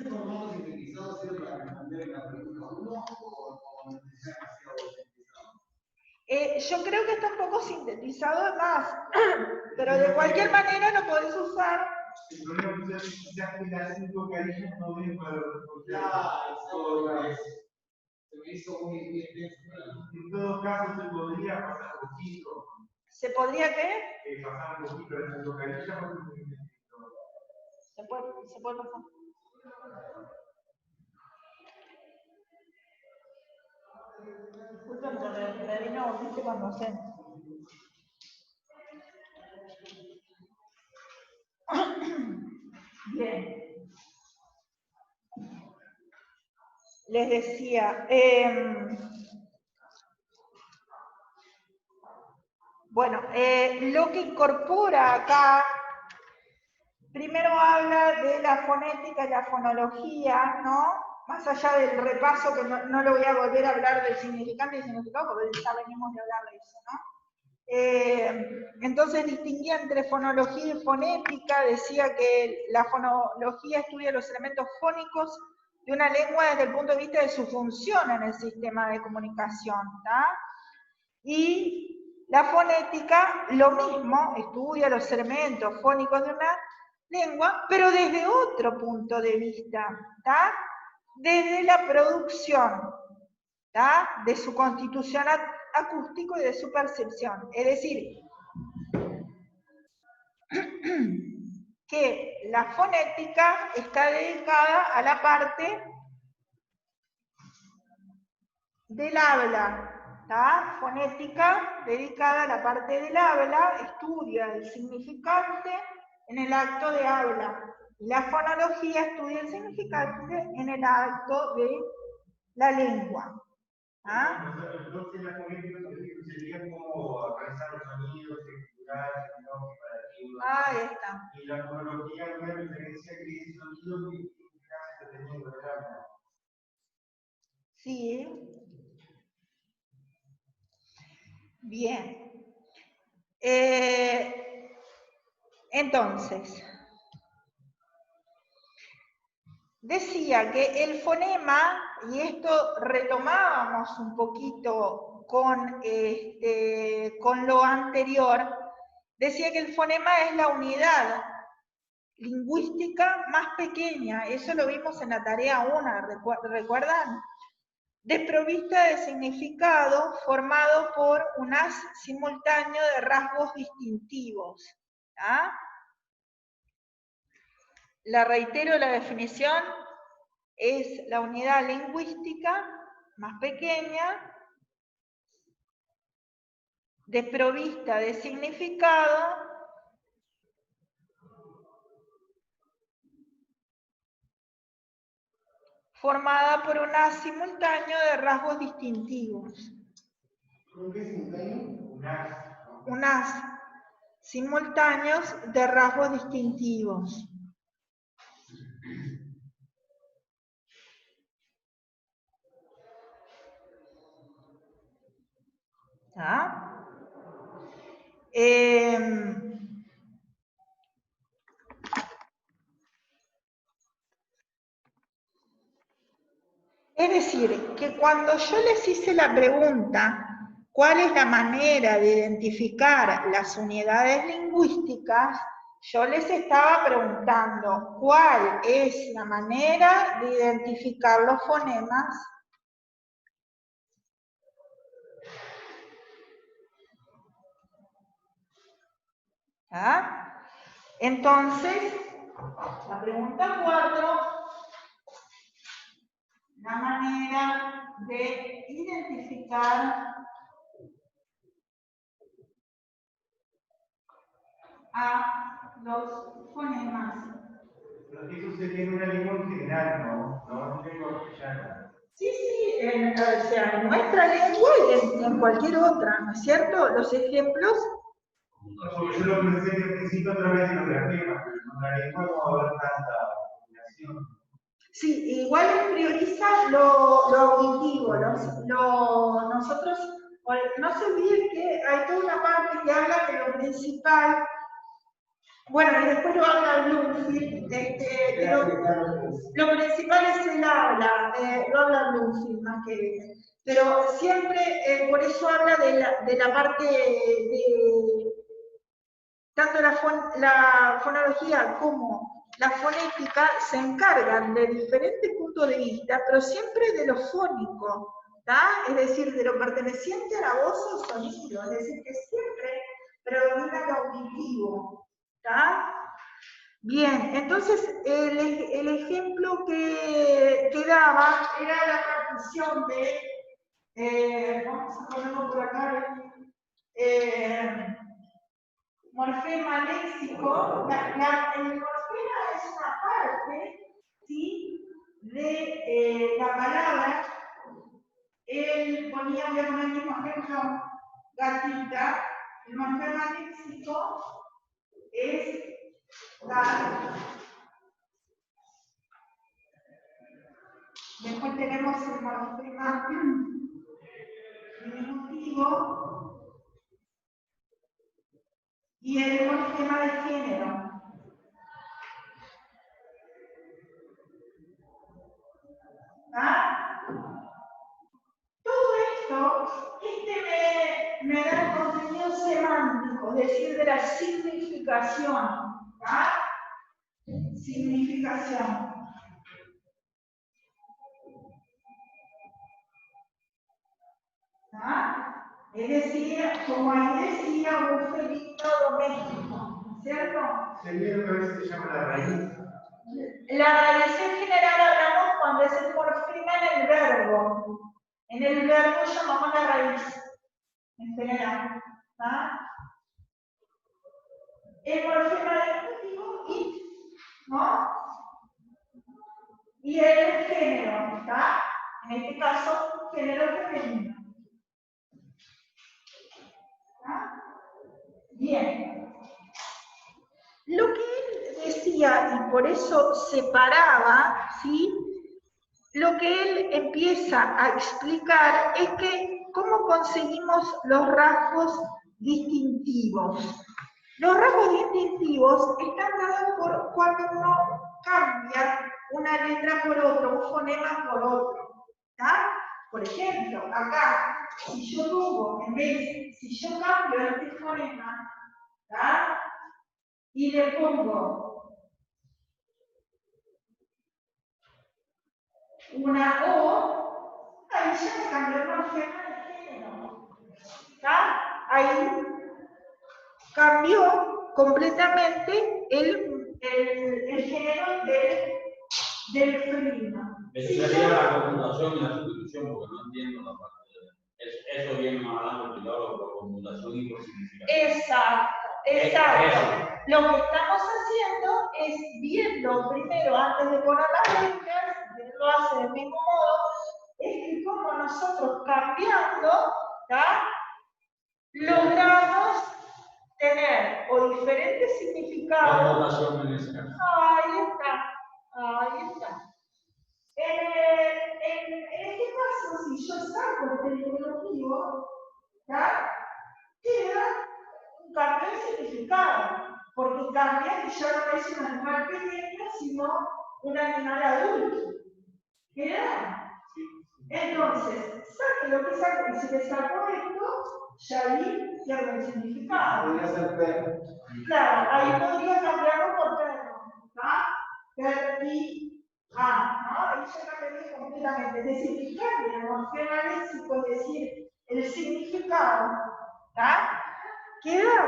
formato sintetizado sirve para responder la pregunta 1 o no es demasiado sintetizado? Yo creo que está un poco sintetizado además, pero de cualquier manera lo podés usar. El problema es que las 5 carillas no ven para responder. Se me hizo muy intenso. En todo caso, se podría pasar poquito. ¿Se podría qué? Pasar un poquito de las 5 carillas porque es muy intenso. Se puede pasar. Disculpen, pero me vino, viste, cuando sé. Bien. Les decía, bueno, lo que incorpora acá, primero habla de la fonética y la fonología, ¿no? Más allá del repaso, que no lo voy a volver a hablar del significante y significado, porque ya venimos de hablar de eso, ¿no? Entonces distinguía entre fonología y fonética, decía que la fonología estudia los elementos fónicos de una lengua desde el punto de vista de su función en el sistema de comunicación, ¿tá? Y la fonética, lo mismo, estudia los elementos fónicos de una lengua, pero desde otro punto de vista, ¿tá? Desde la producción, ¿tá? De su constitución acústico y de su percepción. Es decir, que la fonética está dedicada a la parte del habla, ¿tá? Fonética dedicada a la parte del habla, estudia el significante en el acto de habla. La fonología estudia el significante en el acto de la lengua. ¿Ah? Entonces la fonética sería como analizar los sonidos, estructurar, Ahí está. y la fonología es una referencia que dice sonido que está teniendo el habla. Sí. Bien. Entonces, decía que el fonema, y esto retomábamos un poquito con lo anterior, decía que el fonema es la unidad lingüística más pequeña, eso lo vimos en la tarea 1, ¿recuerdan? Desprovista de significado, formado por un haz simultáneo de rasgos distintivos. ¿Ah? La reitero, la definición es la unidad lingüística más pequeña, desprovista de significado, formada por un haz simultáneo de rasgos distintivos. ¿Cómo que es simultáneo? Un haz simultáneos de rasgos distintivos. ¿Está? Es decir, que cuando yo les hice la pregunta, ¿cuál es la manera de identificar las unidades lingüísticas? Yo les estaba preguntando, ¿cuál es la manera de identificar los fonemas? ¿Ah? Entonces, la pregunta 4, la manera de identificar a los fonemas. Pero eso sería en una lengua en general, ¿no? No en lengua castellana. Sí, o sea, en nuestra lengua y en cualquier otra, ¿no es cierto? Los ejemplos. Porque yo lo pensé en el principio a través de los grafemas, pero en otra lengua no va a haber tanta combinación. Sí, igual prioriza lo auditivo. Nosotros, no se olviden que hay toda una parte que habla de lo principal. Bueno, y después lo habla Bloomfield. Lo principal es el habla, lo habla Bloomfield más que. Pero siempre, por eso habla de la parte de tanto la fonología como la fonética se encargan de diferentes puntos de vista, pero siempre de lo fónico, ¿tá? Es decir, de lo perteneciente a la voz o sonido, es decir, que siempre predomina lo auditivo, ¿tá? Bien, entonces el ejemplo que daba era la partición de, vamos a ponerlo por acá, morfema léxico. El morfema es una parte, ¿sí?, de la palabra. Él ponía, voy a poner el mismo ejemplo, gatita. El morfema léxico es gato. Después tenemos el morfema diminutivo y el morfema de género. ¿Ah? Todo esto, me da el contenido semántico, es decir, de la significación. ¿Ah? Significación. ¿Ah? Es decir, como ahí decía, un felino doméstico, ¿cierto? Sería lo que a veces se llama la raíz. La raíz en general hablamos cuando es el morfema en el verbo. En el verbo llamamos la raíz, en general. ¿Ah? El morfema diminutivo y, ¿no? Y el género, ¿está? En este caso, género femenino. ¿Está? Bien. Lo que él decía, y por eso separaba, ¿sí?, lo que él empieza a explicar es que cómo conseguimos los rasgos distintivos. Los rasgos distintivos están dados por cuando uno cambia una letra por otra, un fonema por otro. ¿Tá? Por ejemplo, acá, si yo pongo, si yo cambio este fonema, ¿tá?, y le pongo una O, ahí ya me cambió el morfema de género. ¿Tá? Ahí cambió completamente el género del felino. Eso sería la conmutación y la sustitución, porque no entiendo la parte de eso viene más adelante explicado por conmutación y por significación. Exacto. Lo que estamos haciendo es viendo primero, antes de poner las letras, que lo hace del mismo modo, es que como nosotros cambiando, ¿tá?, logramos tener o diferentes significados. Conmutación en ese caso. Ahí está. En este caso, si yo saco este diminutivo, ¿tá?, el significado, porque cambia que ya no es un animal pequeño, sino un animal adulto. ¿Queda? Entonces, saque lo que saco, y si le saco esto, ya ahí pierde el significado. Podría ser perro. Claro, ahí podría cambiarlo por perro, ¿está? Per-i-a, ¿no? Ahí ya cambiaría completamente. Es decir, que cambia el morfema léxico, es decir, el significado, ¿está? ¿Queda?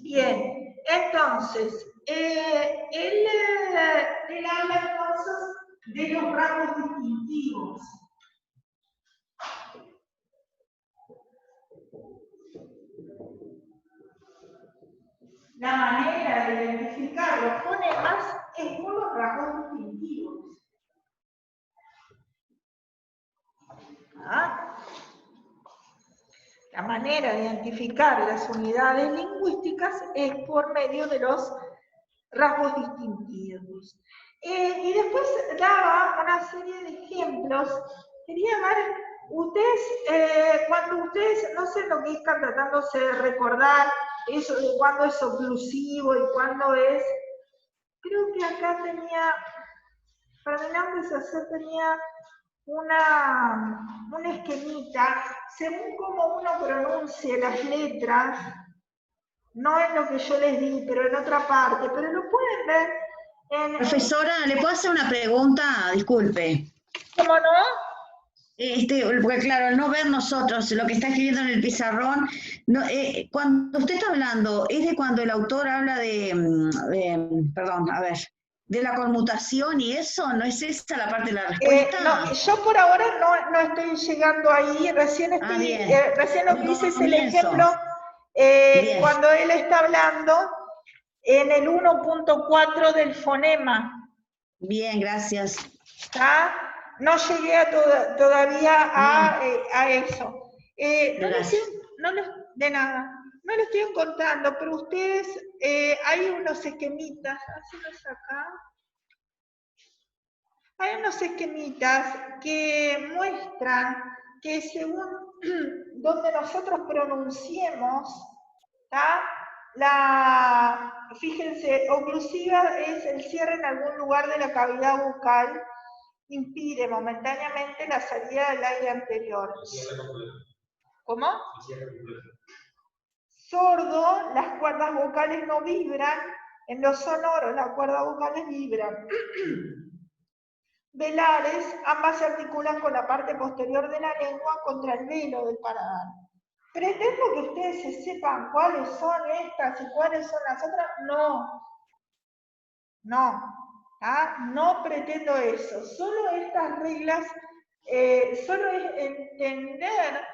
Bien, entonces, él habla entonces de los rasgos distintivos. La manera de identificar los fonemas es con los rasgos distintivos. ¿Ah? La manera de identificar las unidades lingüísticas es por medio de los rasgos distintivos. Y después daba una serie de ejemplos. Quería ver, ustedes, cuando ustedes, no sé lo que están tratándose de recordar, eso de cuándo es oclusivo y cuándo es, creo que acá tenía, para mi nombre tenía una esquemita, según cómo uno pronuncie las letras, no en lo que yo les di, pero en otra parte, pero lo pueden ver en... Profesora, ¿le puedo hacer una pregunta? Disculpe. ¿Cómo no? Porque claro, al no ver nosotros lo que está escribiendo en el pizarrón, no, cuando usted está hablando, ¿es de cuando el autor habla perdón, a ver, de la conmutación y eso? ¿No es esa la parte de la respuesta? No, yo por ahora no estoy llegando ahí, recién recién lo que hice es el ejemplo cuando él está hablando en el 1.4 del fonema. Bien, gracias. ¿Está? No llegué todavía a eso. De nada. No les estoy contando, pero ustedes, hay unos esquemitas, hácelos acá. Hay unos esquemitas que muestran que según donde nosotros pronunciemos, fíjense, oclusiva es el cierre en algún lugar de la cavidad bucal, impide momentáneamente la salida del aire anterior. ¿Cómo? Sordo, las cuerdas vocales no vibran, en los sonoros las cuerdas vocales vibran. Velares, ambas se articulan con la parte posterior de la lengua contra el velo del paladar. ¿Pretendo que ustedes se sepan cuáles son estas y cuáles son las otras? No. No pretendo eso. Solo estas reglas, solo es entender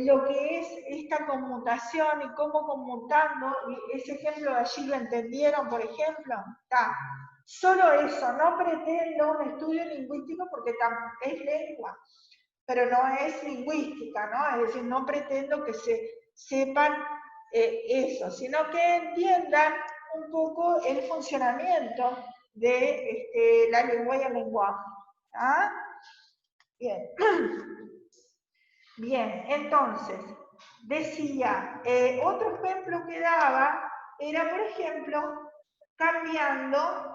lo que es esta conmutación y cómo conmutando, ese ejemplo de allí lo entendieron, por ejemplo, solo eso, no pretendo un estudio lingüístico porque es lengua, pero no es lingüística, ¿no? Es decir, no pretendo que se sepan eso, sino que entiendan un poco el funcionamiento de la lengua y el lenguaje. Bien. Bien, entonces, decía, otro ejemplo que daba era, por ejemplo, cambiando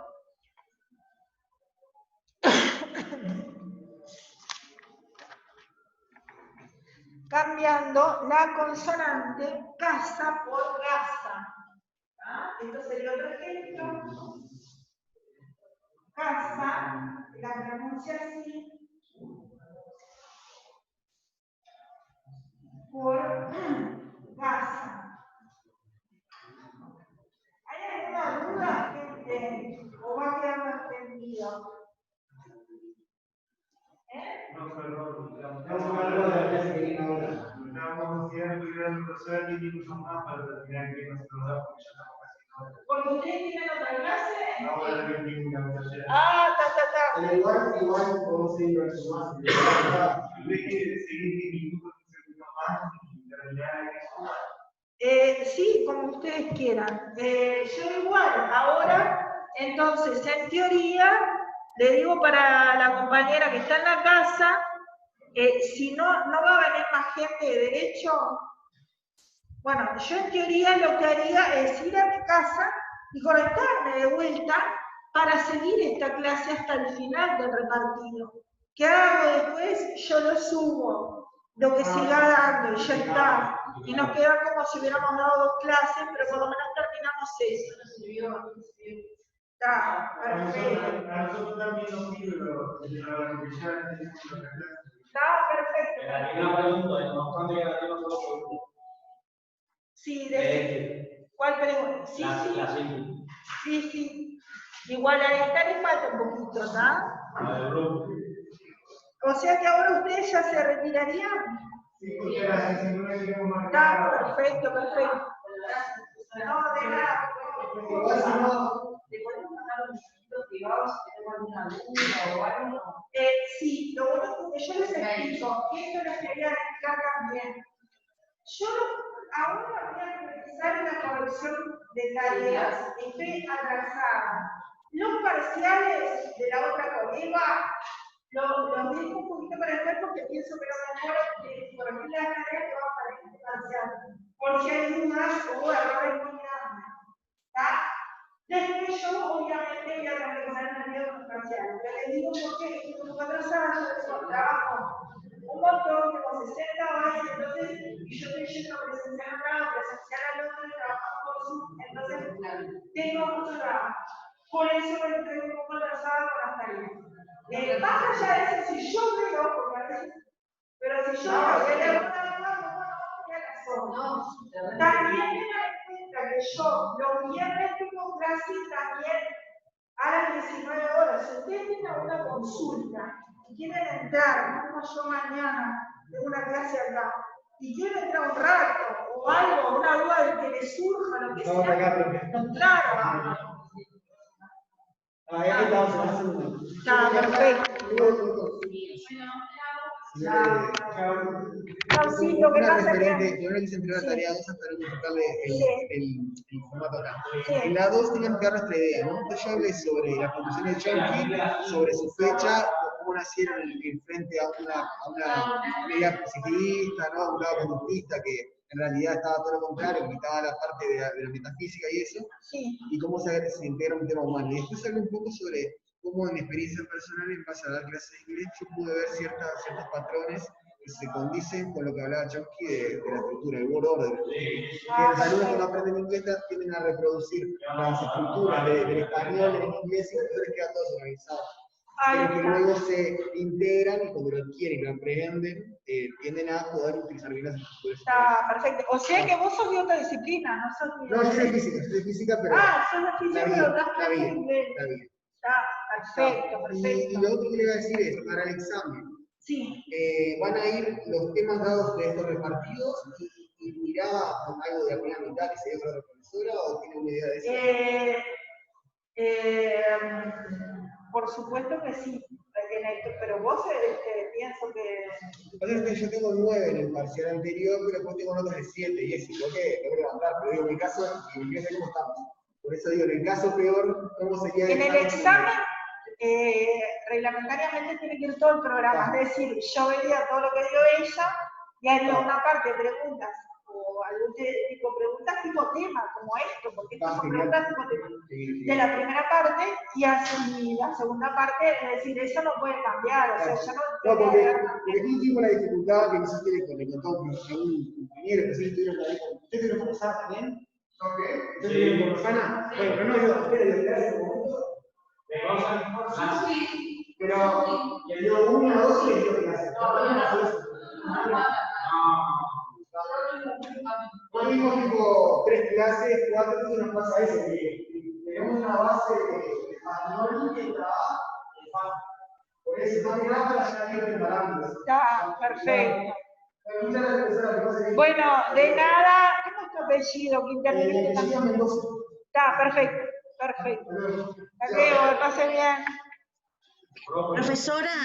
la consonante casa por gasa. Esto sería otro ejemplo. Casa, la pronuncia así, por gasa. ¿Hay alguna duda, gente? ¿O va quedando entendido? No, perdón, estábamos haciendo el profesor y incluso más para terminar que nos lo da porque ya estamos casi. ¿Porque ustedes tienen otra clase? No voy a tener ninguna clase. Pero igual podemos seguir más. ¿Usted quiere seguir 10 minutos, un segundo más y terminar eso? Sí, como ustedes quieran. Yo igual, ahora, entonces, en teoría, le digo para la compañera que está en la casa, si no va a venir más gente de derecho, Bueno, yo en teoría lo que haría es ir a mi casa y conectarme de vuelta para seguir esta clase hasta el final del repartido. ¿Qué hago después? Yo lo subo, lo que siga dando y ya está. Y nos queda como si hubiéramos dado 2 clases, pero por lo menos terminamos eso. Está, perfecto. A nosotros también nos sirve lo que ya tenemos la clase. Está perfecto. Una pregunta, no obstante que la tengo solo pregunta. Sí, ¿cuál pregunta? Sí, sí. La siguiente. Sí, sí. Igual a esta le falta un poquito, ¿está? La del grupo. O sea que ahora ustedes ya se retirarían. Sí, porque a las 19 tenemos más. Está, perfecto, perfecto. No, de nada. Igual si no, ¿Le podemos mandar un mensajito privado si tenemos alguna duda o algo? Sí, lo único que yo les explico, y esto les quería explicar también. Yo ahora voy a realizar una corrección de tareas, estoy atrasada. Los parciales de la otra colega los dejo un poquito para después porque pienso que lo mejor es corregir las tareas que van para este parcial. Por si hay dudas o errores muy grandes. ¿Está? Después yo obviamente voy a realizar el video con parcial. Pero les digo por qué estoy un poco atrasada, yo tengo trabajo un montón, tengo 60 horas, entonces, y yo estoy yendo presencial a un lado, presencial al otro, y trabajando por Zoom, entonces tengo mucho trabajo. Por eso estoy un poco atrasada con las tareas. Más allá de eso, si yo veo, porque a veces, pero si yo veo que hay alguna duda, también tengan en cuenta que yo los viernes tengo clase también a las 19 horas. Si ustedes tienen alguna consulta y quieren entrar, como yo mañana, de una clase acá, y quieren entrar un rato o algo, una duda de que les surja, lo que sea, claro. ahí estamos en la segunda. Está perfecto. No, sí, lo que Una pasa es referente, que... yo no quise entregar Sí. tarea 2 hasta no contarle el formato acá. Sí. En la 2 tenían que dar nuestra idea, ¿no? Entonces yo hablé sobre la conclusión de Chomsky, sobre su fecha, cómo nacieron en frente a una idea positivista, ¿no? Un lado conductista que en realidad estaba todo lo contrario, que estaba la parte de la metafísica y eso, Sí. y cómo se integra un tema humano. Y después hablé un poco sobre cómo en experiencia personal, en base a dar clases de inglés, yo pude ver ciertos patrones que se condicen con lo que hablaba Chomsky de la estructura, el word order. Que los alumnos cuando aprenden inglés tienden a reproducir las estructuras del español en inglés y entonces les queda todo desorganizado. Pero que luego se integran y cuando lo adquieren y lo aprenden, tienden a poder utilizar bien las estructuras. Está perfecto. O sea que vos sos de otra disciplina, no sos de... No, yo soy de física, pero sos de física, pero das clases de inglés. la vida. Está perfecto, perfecto. Y lo otro que le iba a decir es, para el examen, Sí. van a ir los temas dados de estos repartidos y miraba con algo de alguna mitad que se dio para la profesora o tiene una idea de eso. Por supuesto que sí, pero vos pienso que... Pasa que yo tengo 9 en el parcial anterior, pero después tengo notas de 7 y es lo que logro levantar, pero digo, en mi caso, en inglés cómo estamos. Por eso digo, en el caso peor, ¿cómo sería En el examen, reglamentariamente tiene que ir todo el programa, es decir, yo vería todo lo que dio ella y haría una parte de preguntas o algún tipo de preguntas tipo tema, como esto, porque estas son preguntas tipo tema, de la primera parte y así la segunda parte, es decir, eso no puede cambiar, o sea, yo no... No, porque yo tengo la dificultad que quizás le contó a un compañero, que sí estuvieron ahí. ¿Ustedes tuvieron con Rosana también? ¿Ustedes tuvieron con Rosana? Bueno, pero no, yo ustedes de clase en momento. Pero le dio 1 o 2 y le dio clase. Hoy vimos tipo 3 clases, 4, entonces nos pasa eso, que tenemos una base de español que trabaja en fácil. Por eso, más que nada para ya ir preparando. Está perfecto. Muchas gracias, profesora, que pase bien. Bueno, de nada, ¿cómo es tu apellido? Que interviene también. Mendoza. Está perfecto, perfecto. Hasta luego, que pase bien. Profesora,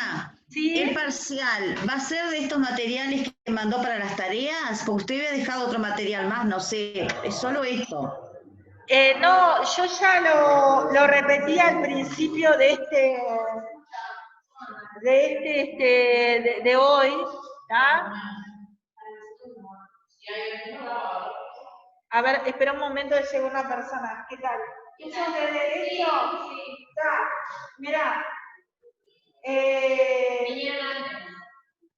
¿Sí? el parcial, ¿va a ser de estos materiales que mandó para las tareas? Porque usted había dejado otro material más, no sé, es solo esto. No, yo ya lo repetí al principio de de hoy, ¿está? A ver, espera un momento que llega una persona. ¿Qué tal? ¿Eso de derecho? Sí. Está. Mirá.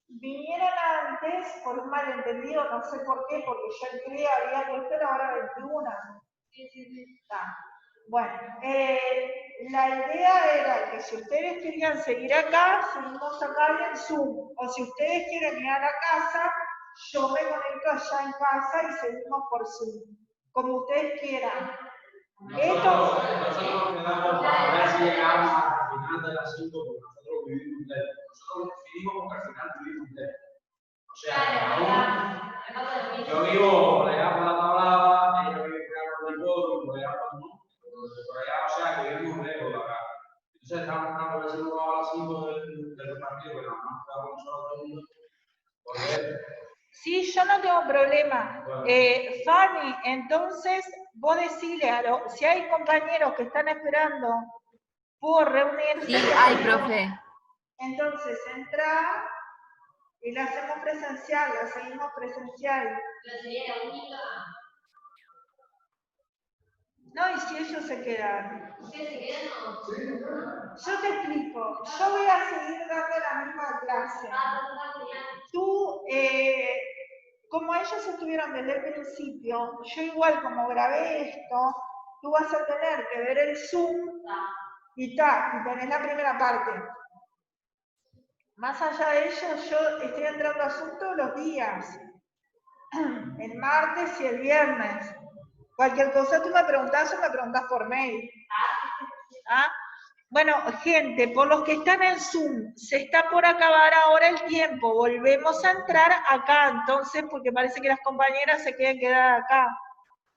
Vinieron antes por un malentendido, no sé por qué, porque yo entré, había puesto la hora 21. Sí. Está. Bueno, la idea era que si ustedes querían seguir acá, seguimos acá en Zoom. O si ustedes quieren ir a la casa, yo me conecto allá en casa y seguimos por Zoom. Como ustedes quieran. Nosotros quedamos para ver si llegamos al final del asunto, porque nosotros vivimos de él. Nosotros definimos porque al final vivimos de él. O sea, yo vivo por allá por la tablada, ella vive por el pueblo, por allá por allá, o sea, que vivimos lejos de acá. Entonces estamos buscando a ver si nos va a las 5 del partido, que nada más quedamos nosotros por ver. Sí, yo no tengo problema. Bueno. Fanny, entonces vos decile si hay compañeros que están esperando por reunirse. Sí, hay, profe. Entonces entra y la hacemos presencial, la seguimos presencial. No, y si ellos se quedan. Yo te explico, yo voy a seguir dando la misma clase. Tú, como ellos estuvieron desde el principio, yo igual como grabé esto, tú vas a tener que ver el Zoom y tenés la primera parte. Más allá de ello, yo estoy entrando a Zoom todos los días, el martes y el viernes. Cualquier cosa tú me preguntás o me preguntás por mail. ¿Ah? Bueno, gente, por los que están en Zoom, se está por acabar ahora el tiempo. Volvemos a entrar acá, entonces, porque parece que las compañeras se quieren quedar acá.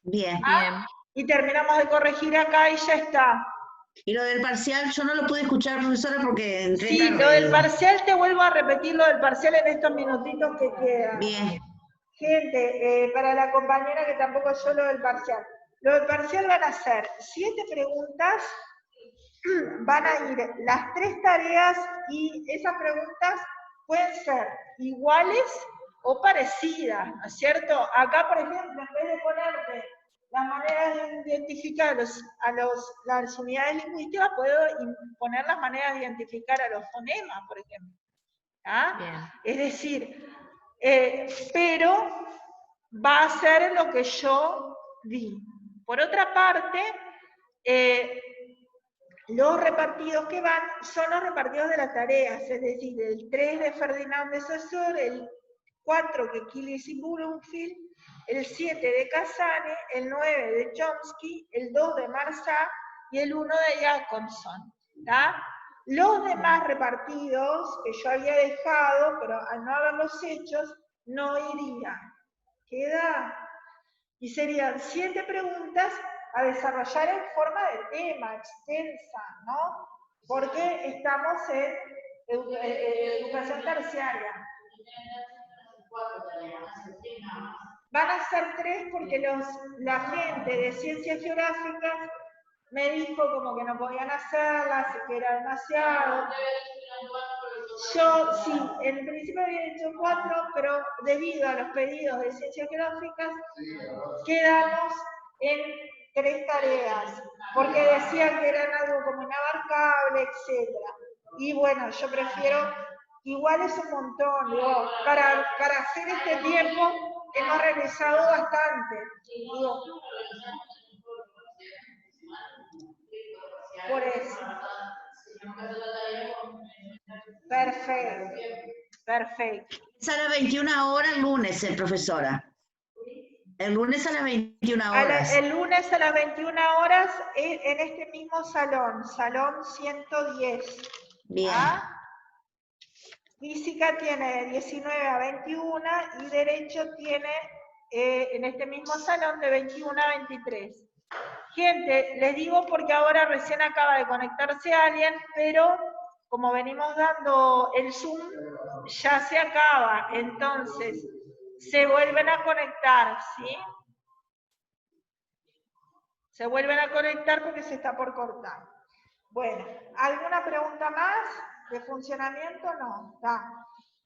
Bien. Bien. Y terminamos de corregir acá y ya está. Y lo del parcial, yo no lo pude escuchar, profesora, porque entré Sí, tarde. lo del parcial, te vuelvo a repetir lo del parcial en estos minutitos que quedan. Bien. Gente, para la compañera que tampoco yo lo del parcial. Lo del parcial van a ser 7 preguntas, van a ir las 3 tareas y esas preguntas pueden ser iguales o parecidas, ¿no es cierto? Acá, por ejemplo, en vez de ponerte las maneras de identificar las unidades lingüísticas, puedo poner las maneras de identificar a los fonemas, por ejemplo. ¿Ah? Bien. Es decir, pero va a ser lo que yo di. Por otra parte, los repartidos que van son los repartidos de las tareas, es decir, el 3 de Ferdinand de Saussure, el 4 de Killis y Bloomfield, el 7 de Casane, el 9 de Chomsky, el 2 de Marsat y el 1 de Jacobson. ¿Tá? Los demás repartidos que yo había dejado, pero al no haberlos hechos, no irían. ¿Queda? Y serían 7 preguntas a desarrollar en forma de tema, extensa, ¿no? Porque estamos en educación terciaria. Van a ser 3 porque la gente de ciencias geográficas me dijo como que no podían hacerlas, que era demasiado. Yo sí, en principio había hecho 4, pero debido a los pedidos de ciencias geográficas, quedamos en 3 tareas, porque decían que eran algo como inabarcable, etc. Y bueno, yo prefiero, igual es un montón, digo, para hacer este tiempo hemos realizado bastante. Digo, por eso. Perfecto, perfecto. Es a las 21 horas lunes, profesora. El lunes a las 21 horas. El lunes a las 21 horas en este mismo salón, salón 110. Bien. ¿Ah? Física tiene de 19 a 21 y Derecho tiene en este mismo salón de 21 a 23. Gente, les digo porque ahora recién acaba de conectarse alguien, pero como venimos dando el Zoom, ya se acaba. Entonces, se vuelven a conectar, ¿sí? Se vuelven a conectar porque se está por cortar. Bueno, ¿alguna pregunta más de funcionamiento? No, está.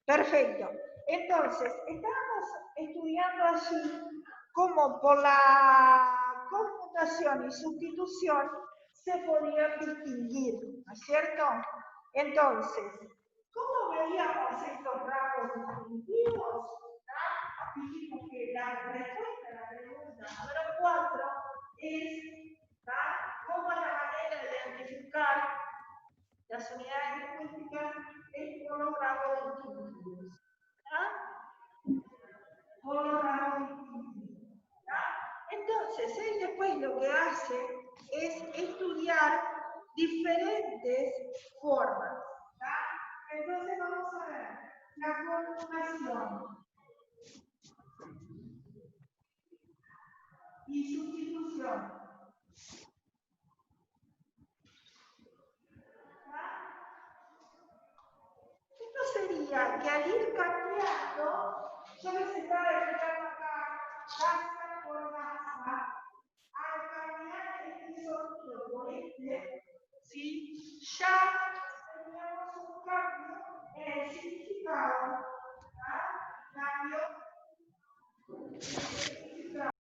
Perfecto. Entonces, estábamos estudiando allí cómo por la conmutación y sustitución se podían distinguir, ¿no es cierto? Entonces, ¿cómo veíamos estos rasgos distintivos? Dijimos que la respuesta a la pregunta número 4 es cómo la manera de identificar las unidades lingüísticas es por los rasgos distintivos. Por los rasgos distintivos. Entonces, él después lo que hace es estudiar diferentes formas. Entonces vamos a ver la conjugación y sustitución. Esto sería que al ir cambiando, yo les estaba explicando acá, masa por masa, al cambiar este sonido por este, ¿sí? Ya teníamos un cambio en el significado